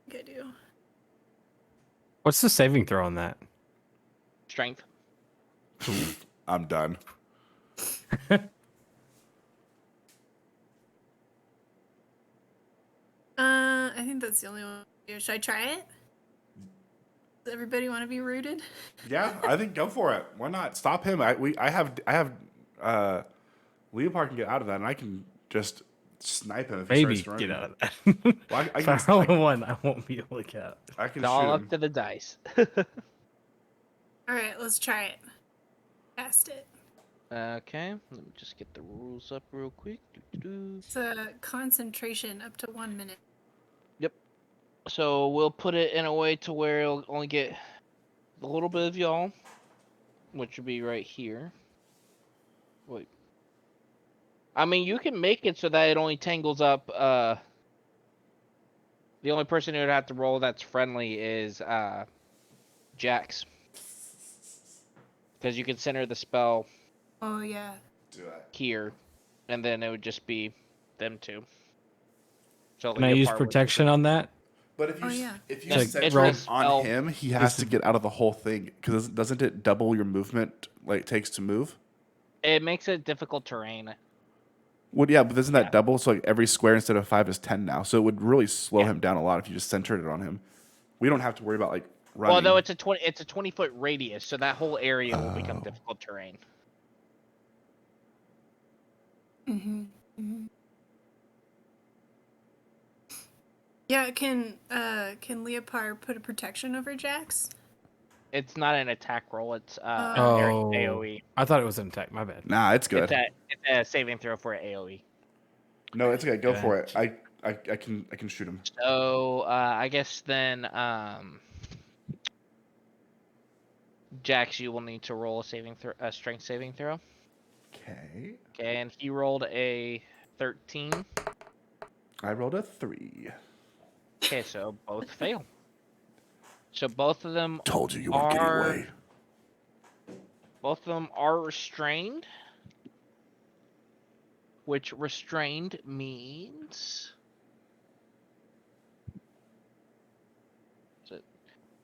I think I do. What's the saving throw on that? Strength. I'm done. I think that's the only one. Should I try it? Does everybody want to be rooted? Yeah, I think go for it. Why not? Stop him. I have Leopard can get out of that, and I can just snipe him if he Maybe starts get running. out of that. Well, I If I can, roll one, I won't be able to get out. I can It's shoot all him. up to the dice. All right, let's try it. Cast it. Okay, let me just get the rules up real quick. Doo-doo-doo. It's a concentration up to 1 minute. So we'll put it in a way to where it'll only get a little bit of y'all, which would be right here. Wait. I mean, you can make it so that it only tangles up. The only person who would have to roll that's friendly is Jax, because you can center the spell Oh yeah. Do it. here, and then it would just be them two. So Can I use Leopard would- protection on that? But if you Oh, yeah. if you Like, center roll- it on him, he has This- to get out of the whole thing because doesn't it double your movement like it takes to move? It makes it difficult terrain. Well, yeah, but isn't that Yeah. double? So like every square instead of 5 is 10 now. So it would really slow Yeah. him down a lot if you just centered it on him. We don't have to worry about like running. Well, no, it's a 20-foot radius, so that whole area will become Oh. difficult terrain. Mm-hmm. Yeah, can Leopard put a protection over Jax? It's not an attack roll. It's Oh, AOE. I thought it was an attack. My bad. Nah, it's good. It's a saving throw for AOE. No, it's okay. Go Good. for it. I can shoot him. So I guess then Jax, you will need to roll a strength saving throw. Okay. Okay, and he rolled a 13. I rolled a 3. Okay, so both fail. So both of them Told you weren't getting are away. both of them are restrained. Which restrained means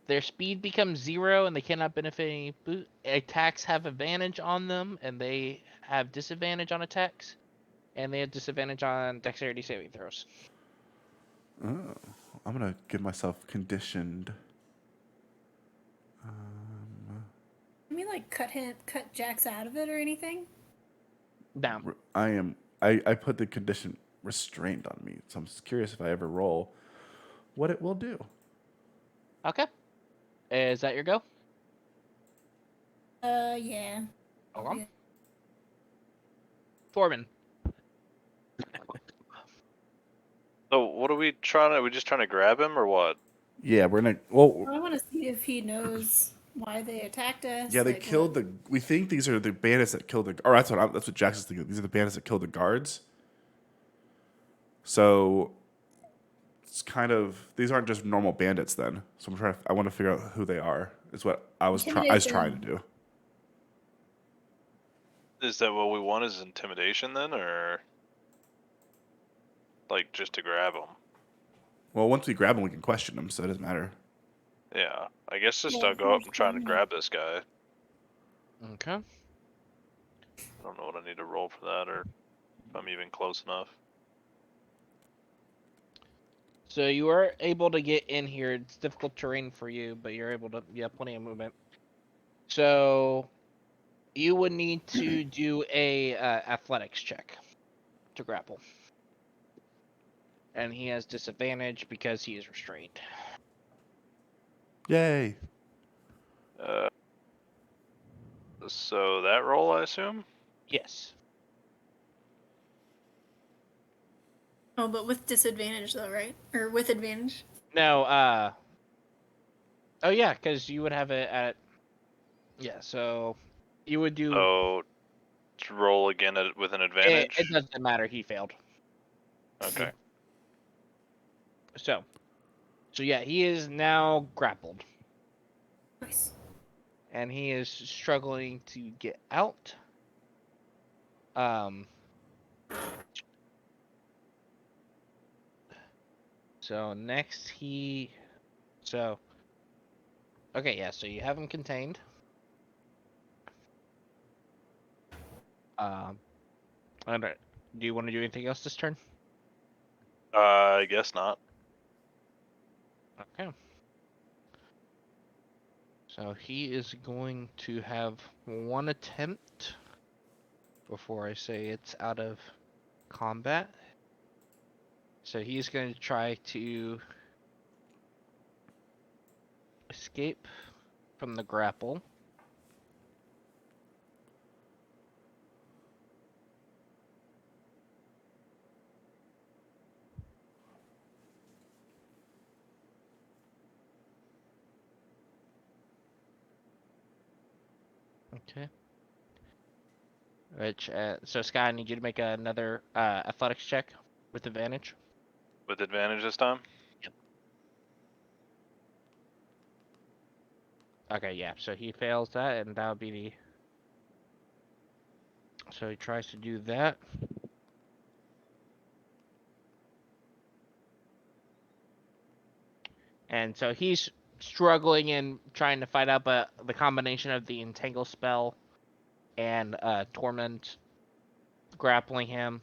their speed becomes 0 and they cannot benefit any attacks have advantage on them, and they have disadvantage on attacks, and they have disadvantage on dexterity saving throws. Oh, I'm gonna give myself conditioned. Can we like cut Jax out of it or anything? Now, I put the condition restrained on me, so I'm just curious if I ever roll, what it will do. okay. Is that your go? Yeah. Hold on. Yeah. Foreman. So what are we trying to? Are we just trying to grab him or what? Yeah, we're gonna. Well, I want to see if he knows why they attacked us. yeah, they like, killed the. We think these are the bandits that killed the. Or that's what Jax is thinking. These are the bandits that killed the guards. So it's kind of these aren't just normal bandits then. So I want to figure out who they are. Is what I was Intimidate trying to them. do. Is that what we want? Is intimidation then, or like just to grab him? Well, once we grab them, we can question them, so it doesn't matter. Yeah, I guess just Yeah, go up who's and try to doing grab this guy. Okay. I don't know what I need to roll for that, or if I'm even close enough. So you are able to get in here. It's difficult terrain for you, but you're able to. You have plenty of movement. So you would need to do a athletics check to grapple, and he has disadvantage because he is restrained. Yay! So that roll, I assume. Yes. Oh, but with disadvantage though, right? Or with advantage? No. Oh yeah, because you would have it at. Yeah. So you would do. So to roll again with an advantage. It doesn't matter. He failed. Okay. So So yeah, he is now grappled, Nice. and he is struggling to get out. So next okay, yeah, so you have him contained. And, do you want to do anything else this turn? I guess not. Okay. So he is going to have one attempt before I say it's out of combat. So he's going to try to escape from the grapple. Okay. So Sky, I need you to make another athletics check with advantage. With advantage this time? Okay, yeah. So he fails that, and that would be the. So he tries to do that. And so he's struggling and trying to fight out, but the combination of the entangle spell and torment grappling him,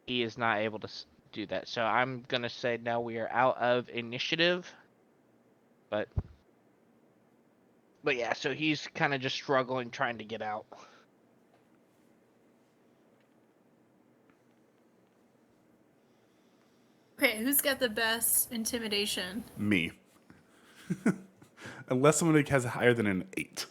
he is not able to do that. So I'm gonna say now we are out of initiative. But yeah, so he's kind of just struggling trying to get out. Okay, who's got the best intimidation? Me. Unless someone has higher than an 8.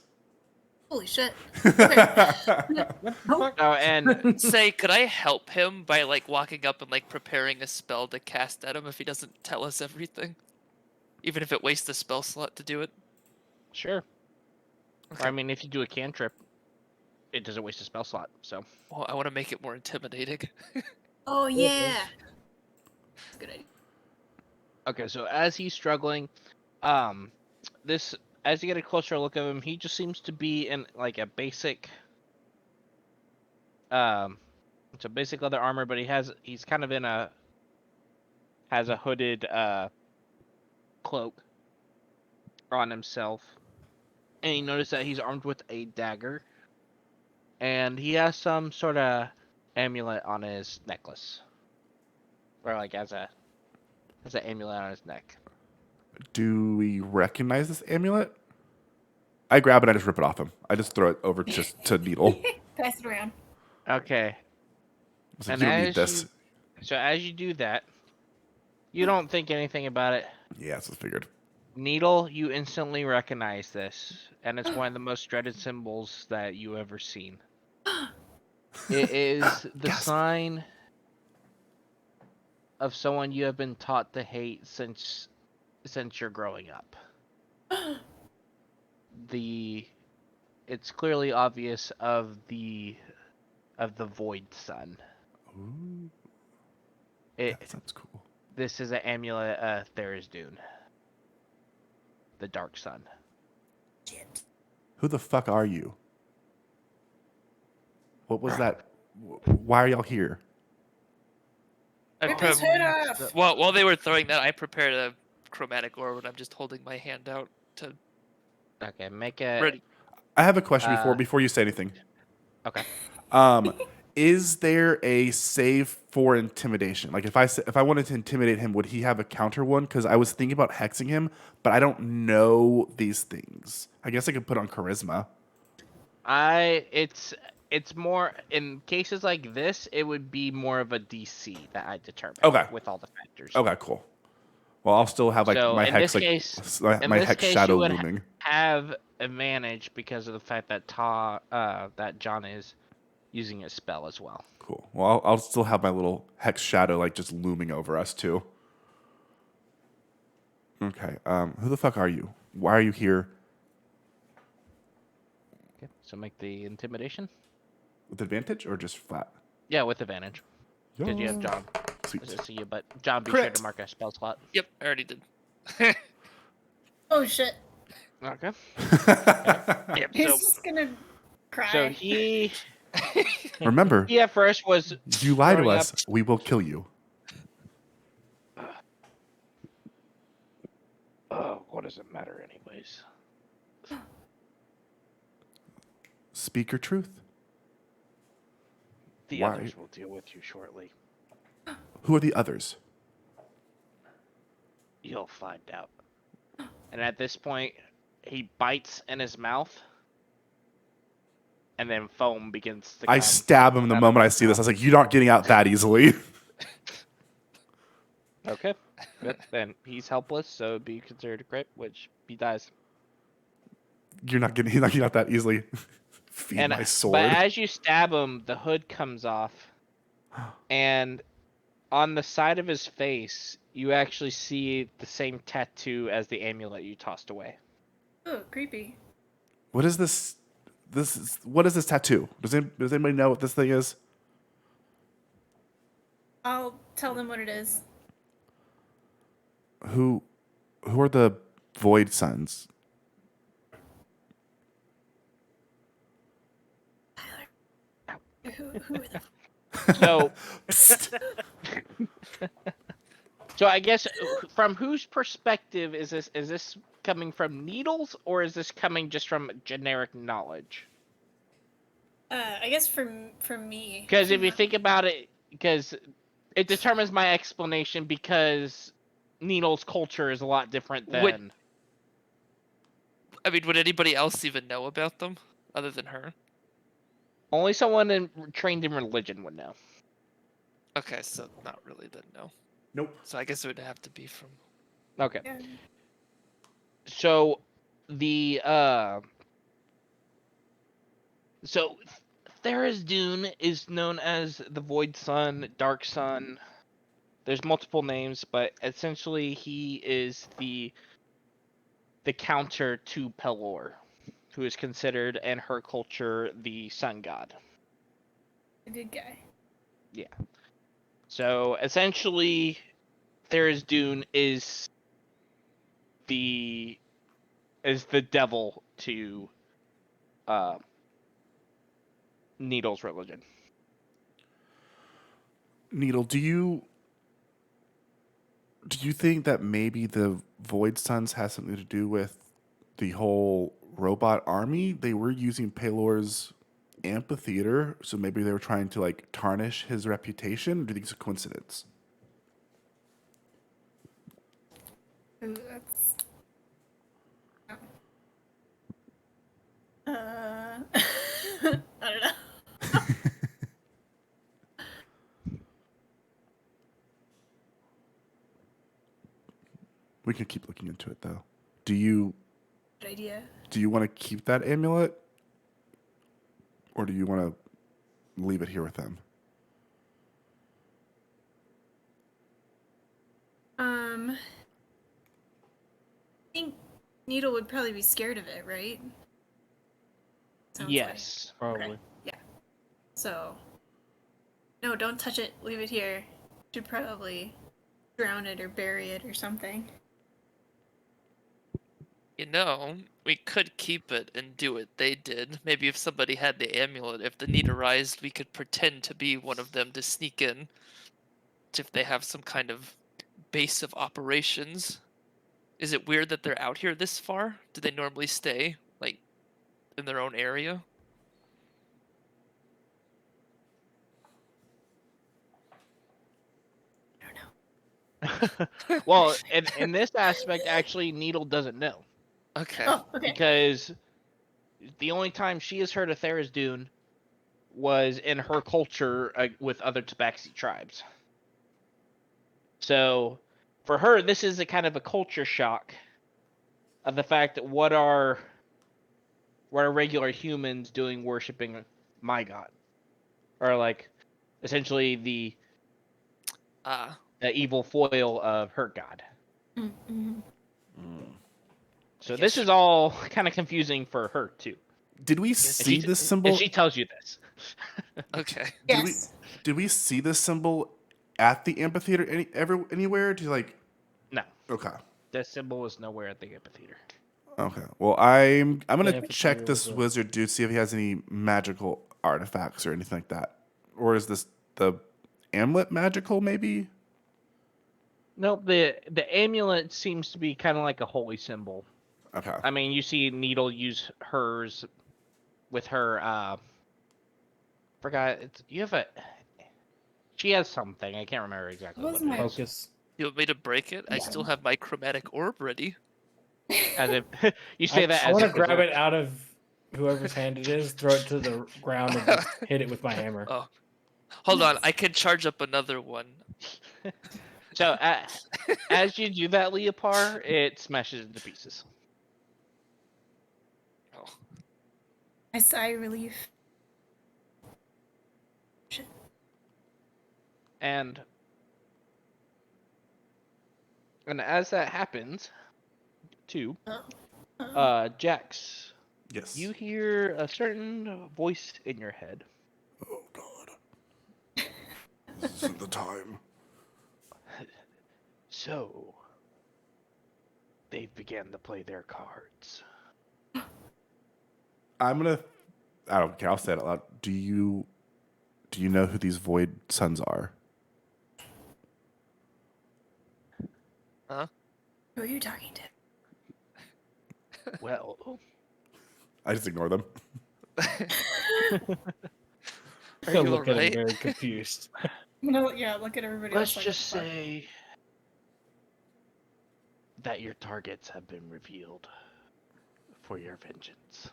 Holy shit. Okay. Oh, and Say, could I help him by like walking up and like preparing a spell to cast at him if he doesn't tell us everything? Even if it wastes a spell slot to do it? sure. Okay. Or, I mean, if you do a cantrip, it doesn't waste a spell slot. So Well, I want to make it more intimidating. Oh yeah. That's a good idea. okay, so as he's struggling, this as you get a closer look of him, he just seems to be in like a basic, it's a basic leather armor, but he's kind of has a hooded cloak on himself, and you notice that he's armed with a dagger, and he has some sort of amulet on his necklace, or like as an amulet on his neck. Do we recognize this amulet? I grab it, I just rip it off him. I just throw it over just to Needle. Pass it around. Okay, So and you don't need this. as you do that, you don't think anything about it. Yeah, that's what I figured. Needle, you instantly recognize this, and it's one of the most dreaded symbols that you ever seen. It is the Gasp. sign of someone you have been taught to hate since you're growing up. It's clearly obvious of the Void Sun. Ooh, It that sounds cool. This is an amulet Tharizdun, the Dark Sun. Shit. Who the fuck are you? What was that? Why are y'all here? I Rip his head off. while they were throwing that, I prepared a chromatic orb, and I'm just holding my hand out to Okay, make a ready. I have a question Uh, before you say anything. okay. Is there a save for intimidation? Like if I wanted to intimidate him, would he have a counter one? Because I was thinking about hexing him, but I don't know these things. I guess I could put on charisma. It's more in cases like this, it would be more of a DC that I determine. Okay. With all the factors. Okay, cool. Well, I'll still have like So my in hex this like case, my hex shadow you would looming. have advantage because of the fact that that John is using his spell as well. Cool. Well, I'll still have my little hex shadow like just looming over us too. Okay. Who the fuck are you? Why are you here? Okay, so make the intimidation. With advantage or just flat? Yeah, with advantage because you have John. Sweet. So you, but John, be sure Crit. to mark a spell slot. Yep, I already did. Oh shit. Okay. Yep. He's So just gonna cry. so he Remember, he at first was if you lie to throwing us, we will kill you. Oh, what does it matter anyways? Speak your truth. The Why? others will deal with you shortly. Who are the others? You'll find out. And at this point, he bites in his mouth, and then foam begins to come. I stab him the moment I see this. I was like, "You're not getting out that easily." Okay. Good. Then he's helpless, so it'd be considered a crit, which he dies. He's not getting out that easily. Feed my But sword. as you stab him, the hood comes off, and on the side of his face, you actually see the same tattoo as the amulet you tossed away. Oh, creepy. What is this? What is this tattoo? Does anybody know what this thing is? I'll tell them what it is. Who are the Void Sons? Who are the... So, so I guess from whose perspective is this? Is this coming from Needles, or is this coming just from generic knowledge? I guess from me. Because if you think about it, because it determines my explanation, because Needles' culture is a lot different than. I mean, would anybody else even know about them other than her? Only someone trained in religion would know. Okay, so not really then, no. Nope. So I guess it would have to be from... Okay. Yeah. So the so Tharizdun is known as the Void Sun, Dark Sun. There's multiple names, but essentially he is the counter to Pelor, who is considered in her culture the sun god. A good guy. Yeah. So essentially, Tharizdun is the devil to Needle's religion. Needle, do you think that maybe the Void Sons has something to do with the whole robot army? They were using Pelor's amphitheater, so maybe they were trying to like tarnish his reputation. Or do you think it's a coincidence? Ooh, that's... I don't know. We can keep looking into it though. Do you Good idea. want to keep that amulet, or do you want to leave it here with them? I think Needle would probably be scared of it, right? Sounds Yes. Probably. Like. Yeah. So, no, don't touch it. Leave it here. Should probably drown it or bury it or something. You know, we could keep it and do what they did. Maybe if somebody had the amulet, if the need arised, we could pretend to be one of them to sneak in. If they have some kind of base of operations. Is it weird that they're out here this far? Do they normally stay, like, in their own area? I don't know. Well, in this aspect, actually, Needle doesn't know. Okay. Oh, okay. Because the only time she has heard of Tharizdun was in her culture with other Tabaxi tribes. So, for her, this is a kind of a culture shock of the fact that what are regular humans doing worshiping my god, or like essentially the evil foil of her god. Mm-hmm. So guess this is all kind of confusing for her too. Did we see this symbol? And she tells you this. Okay. Yes. Did we see this symbol at the amphitheater anywhere? Do you like? No. Okay. the symbol is nowhere at the amphitheater. Okay. Well, I'm gonna amphitheater check this was a- wizard dude, see if he has any magical artifacts or anything like that. Or is this the amulet magical? Maybe. Nope, the amulet seems to be kind of like a holy symbol. Okay. I mean, you see Needle use hers with her. Forgot it's you have a. She has something. I can't remember exactly What what was it my- is. Focus. You want me to break it? I Yeah. still have my chromatic orb ready. As if you say that. I as want to if grab works. it out of whoever's hand it is, throw it to the ground, and just hit it with my hammer. Oh, hold on. Nice. I can charge up another one. So as you do that, Leopard, it smashes into pieces. Oh. I sigh relief. And as that happens, too, Jax, Yes. you hear a certain voice in your head. Oh God. This isn't the time. So, they've began to play their cards. I'm gonna. I don't care. I'll say it out loud. Do you know who these void sons are? Huh? Who are you talking to? Well, I just ignore them. Are He'll you look at him alright? very confused. No, yeah, look at everybody let's else. Like, just what the fuck? say that your targets have been revealed for your vengeance.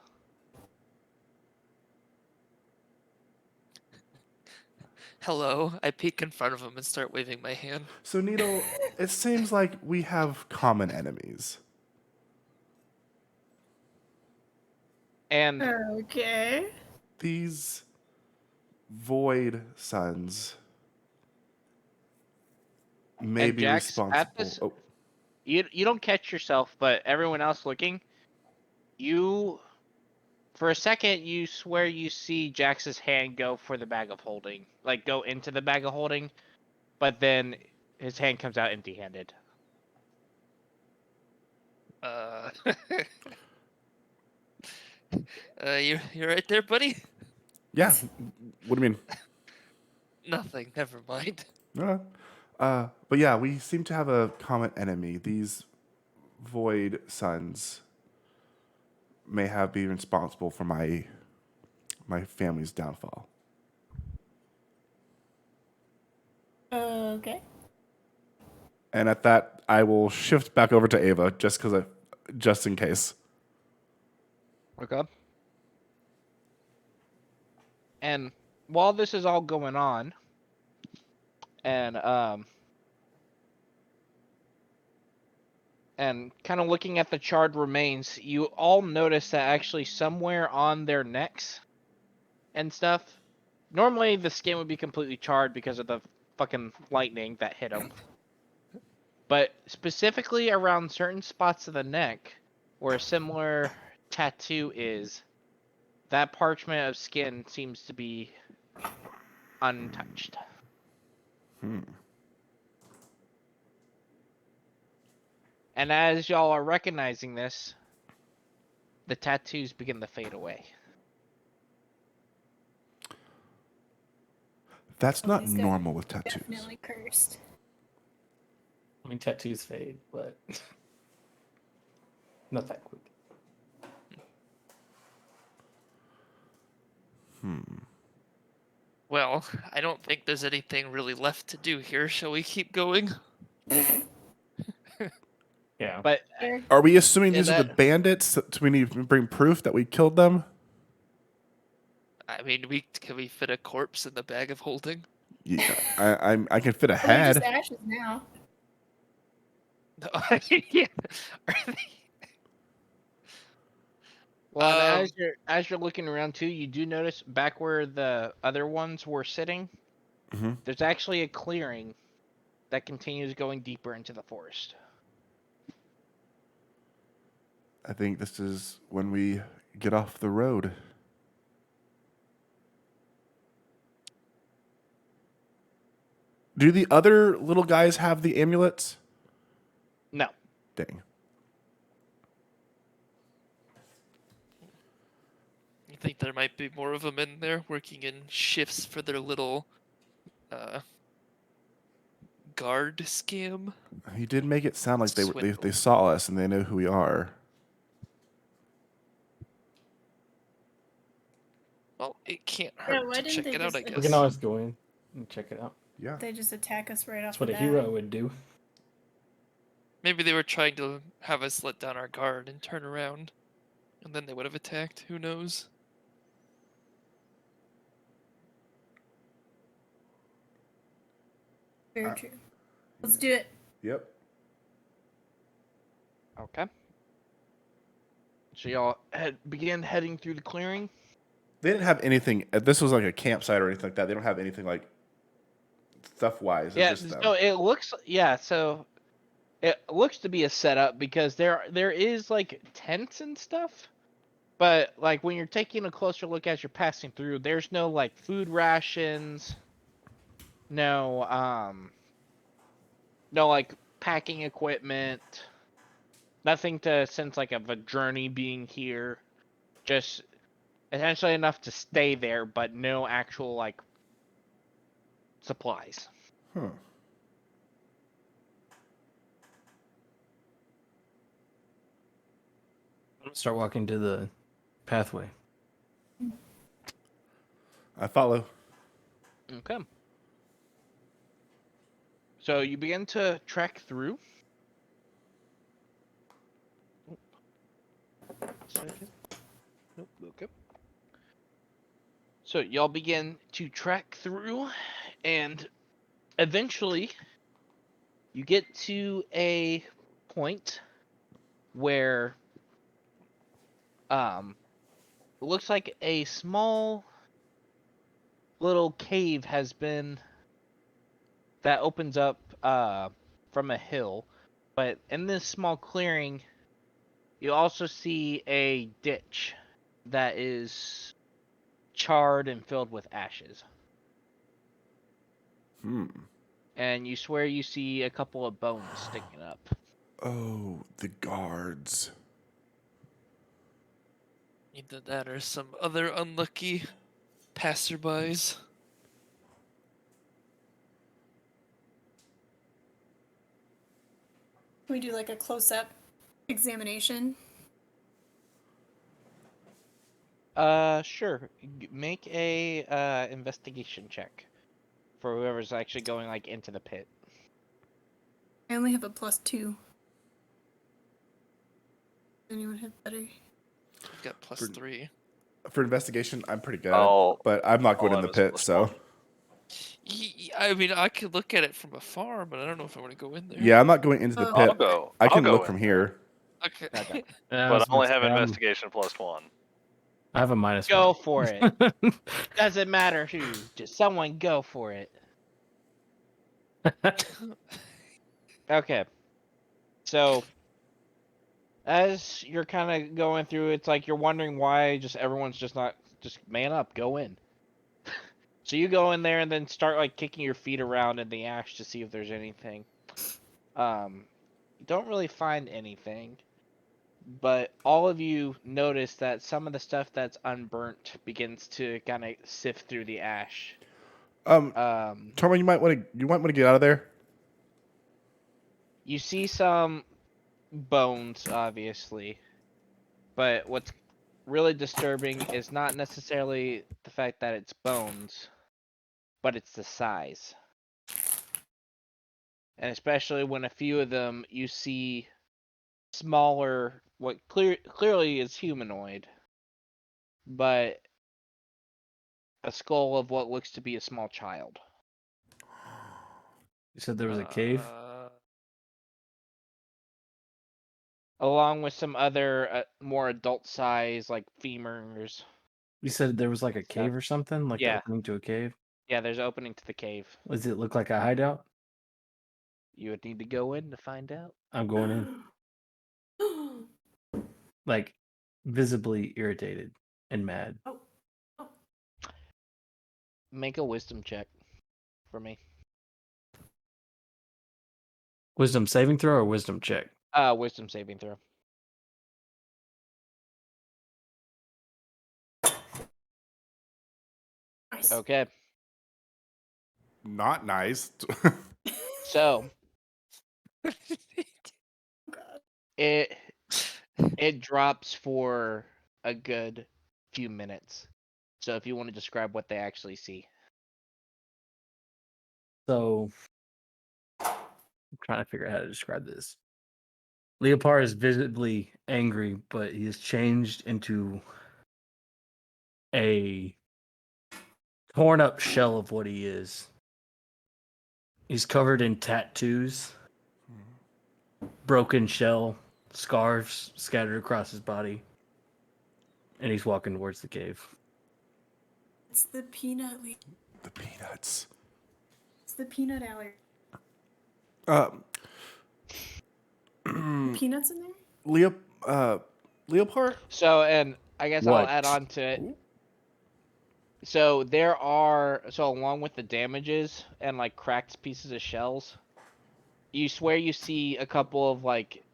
Hello. I peek in front of him and start waving my hand. So Needle, it seems like we have common enemies. And Okay. These void sons may And be Jax, responsible. at this- Oh, you don't catch yourself, but everyone else looking, you, for a second, you swear you see Jax's hand go for the bag of holding, like go into the bag of holding, but then his hand comes out empty-handed. You right there, buddy? yeah. What do you mean? Nothing. Never mind. But yeah, we seem to have a common enemy. These void sons may have been responsible for my family's downfall. Okay. And at that, I will shift back over to Ava just in case. Okay. And while this is all going on, and kind of looking at the charred remains, you all notice that actually somewhere on their necks and stuff, normally the skin would be completely charred because of the fucking lightning that hit them. But specifically around certain spots of the neck where a similar tattoo is, that parchment of skin seems to be untouched. And as y'all are recognizing this, the tattoos begin to fade away. That's not these guys normal with tattoos. Definitely cursed. I mean, tattoos fade, but not that quick. Well, I don't think there's anything really left to do here. Shall we keep going? Yeah. But Are we assuming Yeah, these are the that- bandits? Do we need to bring proof that we killed them? I mean, can we fit a corpse in the bag of holding? Yeah, I can fit a Well, they're head. just ashes now. No, yeah. Are they- well, and Um, as you're looking around too, you do notice back where the other ones were sitting, Mhm. there's actually a clearing that continues going deeper into the forest. I think this is when we get off the road. Do the other little guys have the amulets? No. Dang. You think there might be more of them in there working in shifts for their little guard scam? He did make it sound like they Swindle. saw us and they know who we are. Well, it can't Yeah, hurt why to didn't check they it out, just I We guess. can always go in and check it out. Yeah. They just attack us right off That's what the a bat. hero would do. Maybe they were trying to have us let down our guard and turn around, and then they would have attacked. Who knows? Very true. Let's do it. Yep. Okay. So y'all begin heading through the clearing. They didn't have anything. This was like a campsite or anything like that. They don't have anything like stuff wise. Yeah. It's just them. So it looks. Yeah. So it looks to be a setup because there is like tents and stuff, but like when you're taking a closer look as you're passing through, there's no like food rations, no no like packing equipment, nothing to sense like of a journey being here. Just essentially enough to stay there, but no actual like supplies. Huh. Start walking to the pathway. I follow. Okay. So you begin to trek through. Second. Nope. Okay. So y'all begin to trek through, and eventually you get to a point where it looks like a small little cave has been that opens up from a hill, but in this small clearing you also see a ditch that is charred and filled with ashes. And you swear you see a couple of bones sticking up. Oh, the guards. Either that or some other unlucky passerbys. Can we do like a close-up examination? Sure. Make a investigation check for whoever's actually going like into the pit. I only have a +2. Anyone have better? I've got For- +3. For investigation, I'm pretty good, I'll- but I'm not going I'll in the have a pit. So +1. I mean, I could look at it from afar, but I don't know if I want to go in there. yeah, I'm not going into the Oh. pit. I'll go. I can I'll look go from in here. Okay. Okay. but I only have investigation +1. I have a -1. Go for it. Doesn't matter who. Just someone go for it. Okay. So, as you're kind of going through, it's like you're wondering why just everyone's just not just man up, go in. So you go in there and then start like kicking your feet around in the ash to see if there's anything. You don't really find anything, but all of you notice that some of the stuff that's unburnt begins to kind of sift through the ash. Torma, you might want to get out of there. You see some bones, obviously, but what's really disturbing is not necessarily the fact that it's bones, but it's the size. And especially when a few of them you see smaller, what clearly is humanoid, but a skull of what looks to be a small child. You said there was a cave? Along with some other more adult size, like femurs. You said there was like a cave or something? Like the Yeah. opening to a cave? Yeah, there's an opening to the cave. Does it look like a hideout? You would need to go in to find out. I'm going in. Like, visibly irritated and mad. Make a wisdom check for me. Wisdom saving throw or wisdom check? Wisdom saving throw. Nice. Okay. Not nice. So it drops for a good few minutes. So if you want to describe what they actually see. So I'm trying to figure out how to describe this. Leopard is visibly angry, but he has changed into a torn up shell of what he is. He's covered in tattoos, broken shell, scarves scattered across his body, and he's walking towards the cave. It's the peanut. The peanuts. It's the peanut allergy. Um, Peanuts in there? Leopard? So, and I guess I'll What? add on to it. So along with the damages and like cracked pieces of shells, you swear you see a couple of like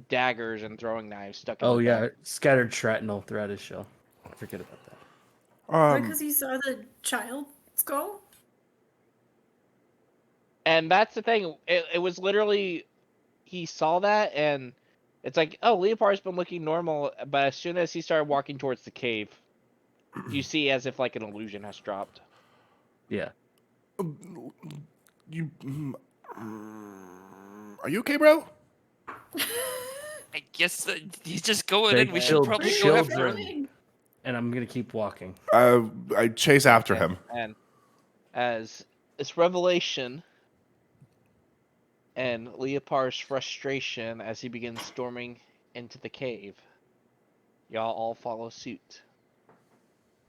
daggers and throwing knives stuck in Oh the yeah, back. scattered shrapnel throughout his shell. Forget about that. Is that because he saw the child skull? And that's the thing. It was literally he saw that and it's like, oh, Leopard's been looking normal, but as soon as he started walking towards the cave, you see as if like an illusion has dropped. Yeah. You. Are you okay, bro? I guess that he's just going They in. We should killed probably go after children. him. And I'm gonna keep walking. I chase after Okay, him. And as this revelation and Leopard's frustration as he begins storming into the cave, y'all all follow suit.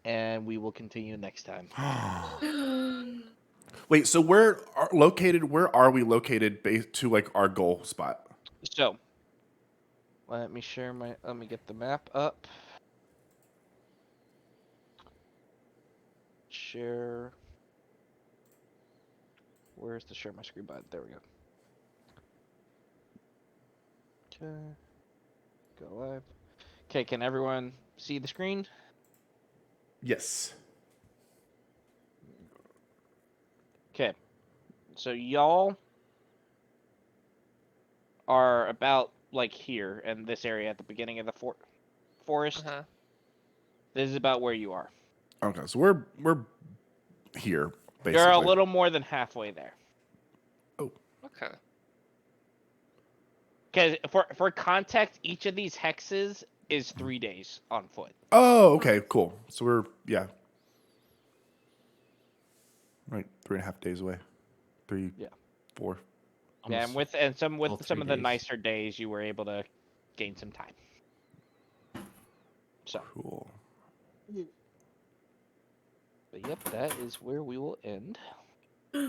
And we will continue next time. Wait, so where are we located based to like our goal spot? So, let me get the map up. Share. Where's the share my screen button? There we go. Okay. Go live. Okay, can everyone see the screen? Yes. Okay. So y'all are about like here in this area at the beginning of the forest. Uh-huh. This is about where you are. Okay, so we're here basically. You're a little more than halfway there. Okay. Because for context, each of these hexes is 3 days on foot. Oh, okay, cool. So we're right 3.5 days away. 3, Yeah. 4. Yeah, and Almost some all of the 3 days. nicer days, you were able to gain some time. So, Cool. but yep, that is where we will end.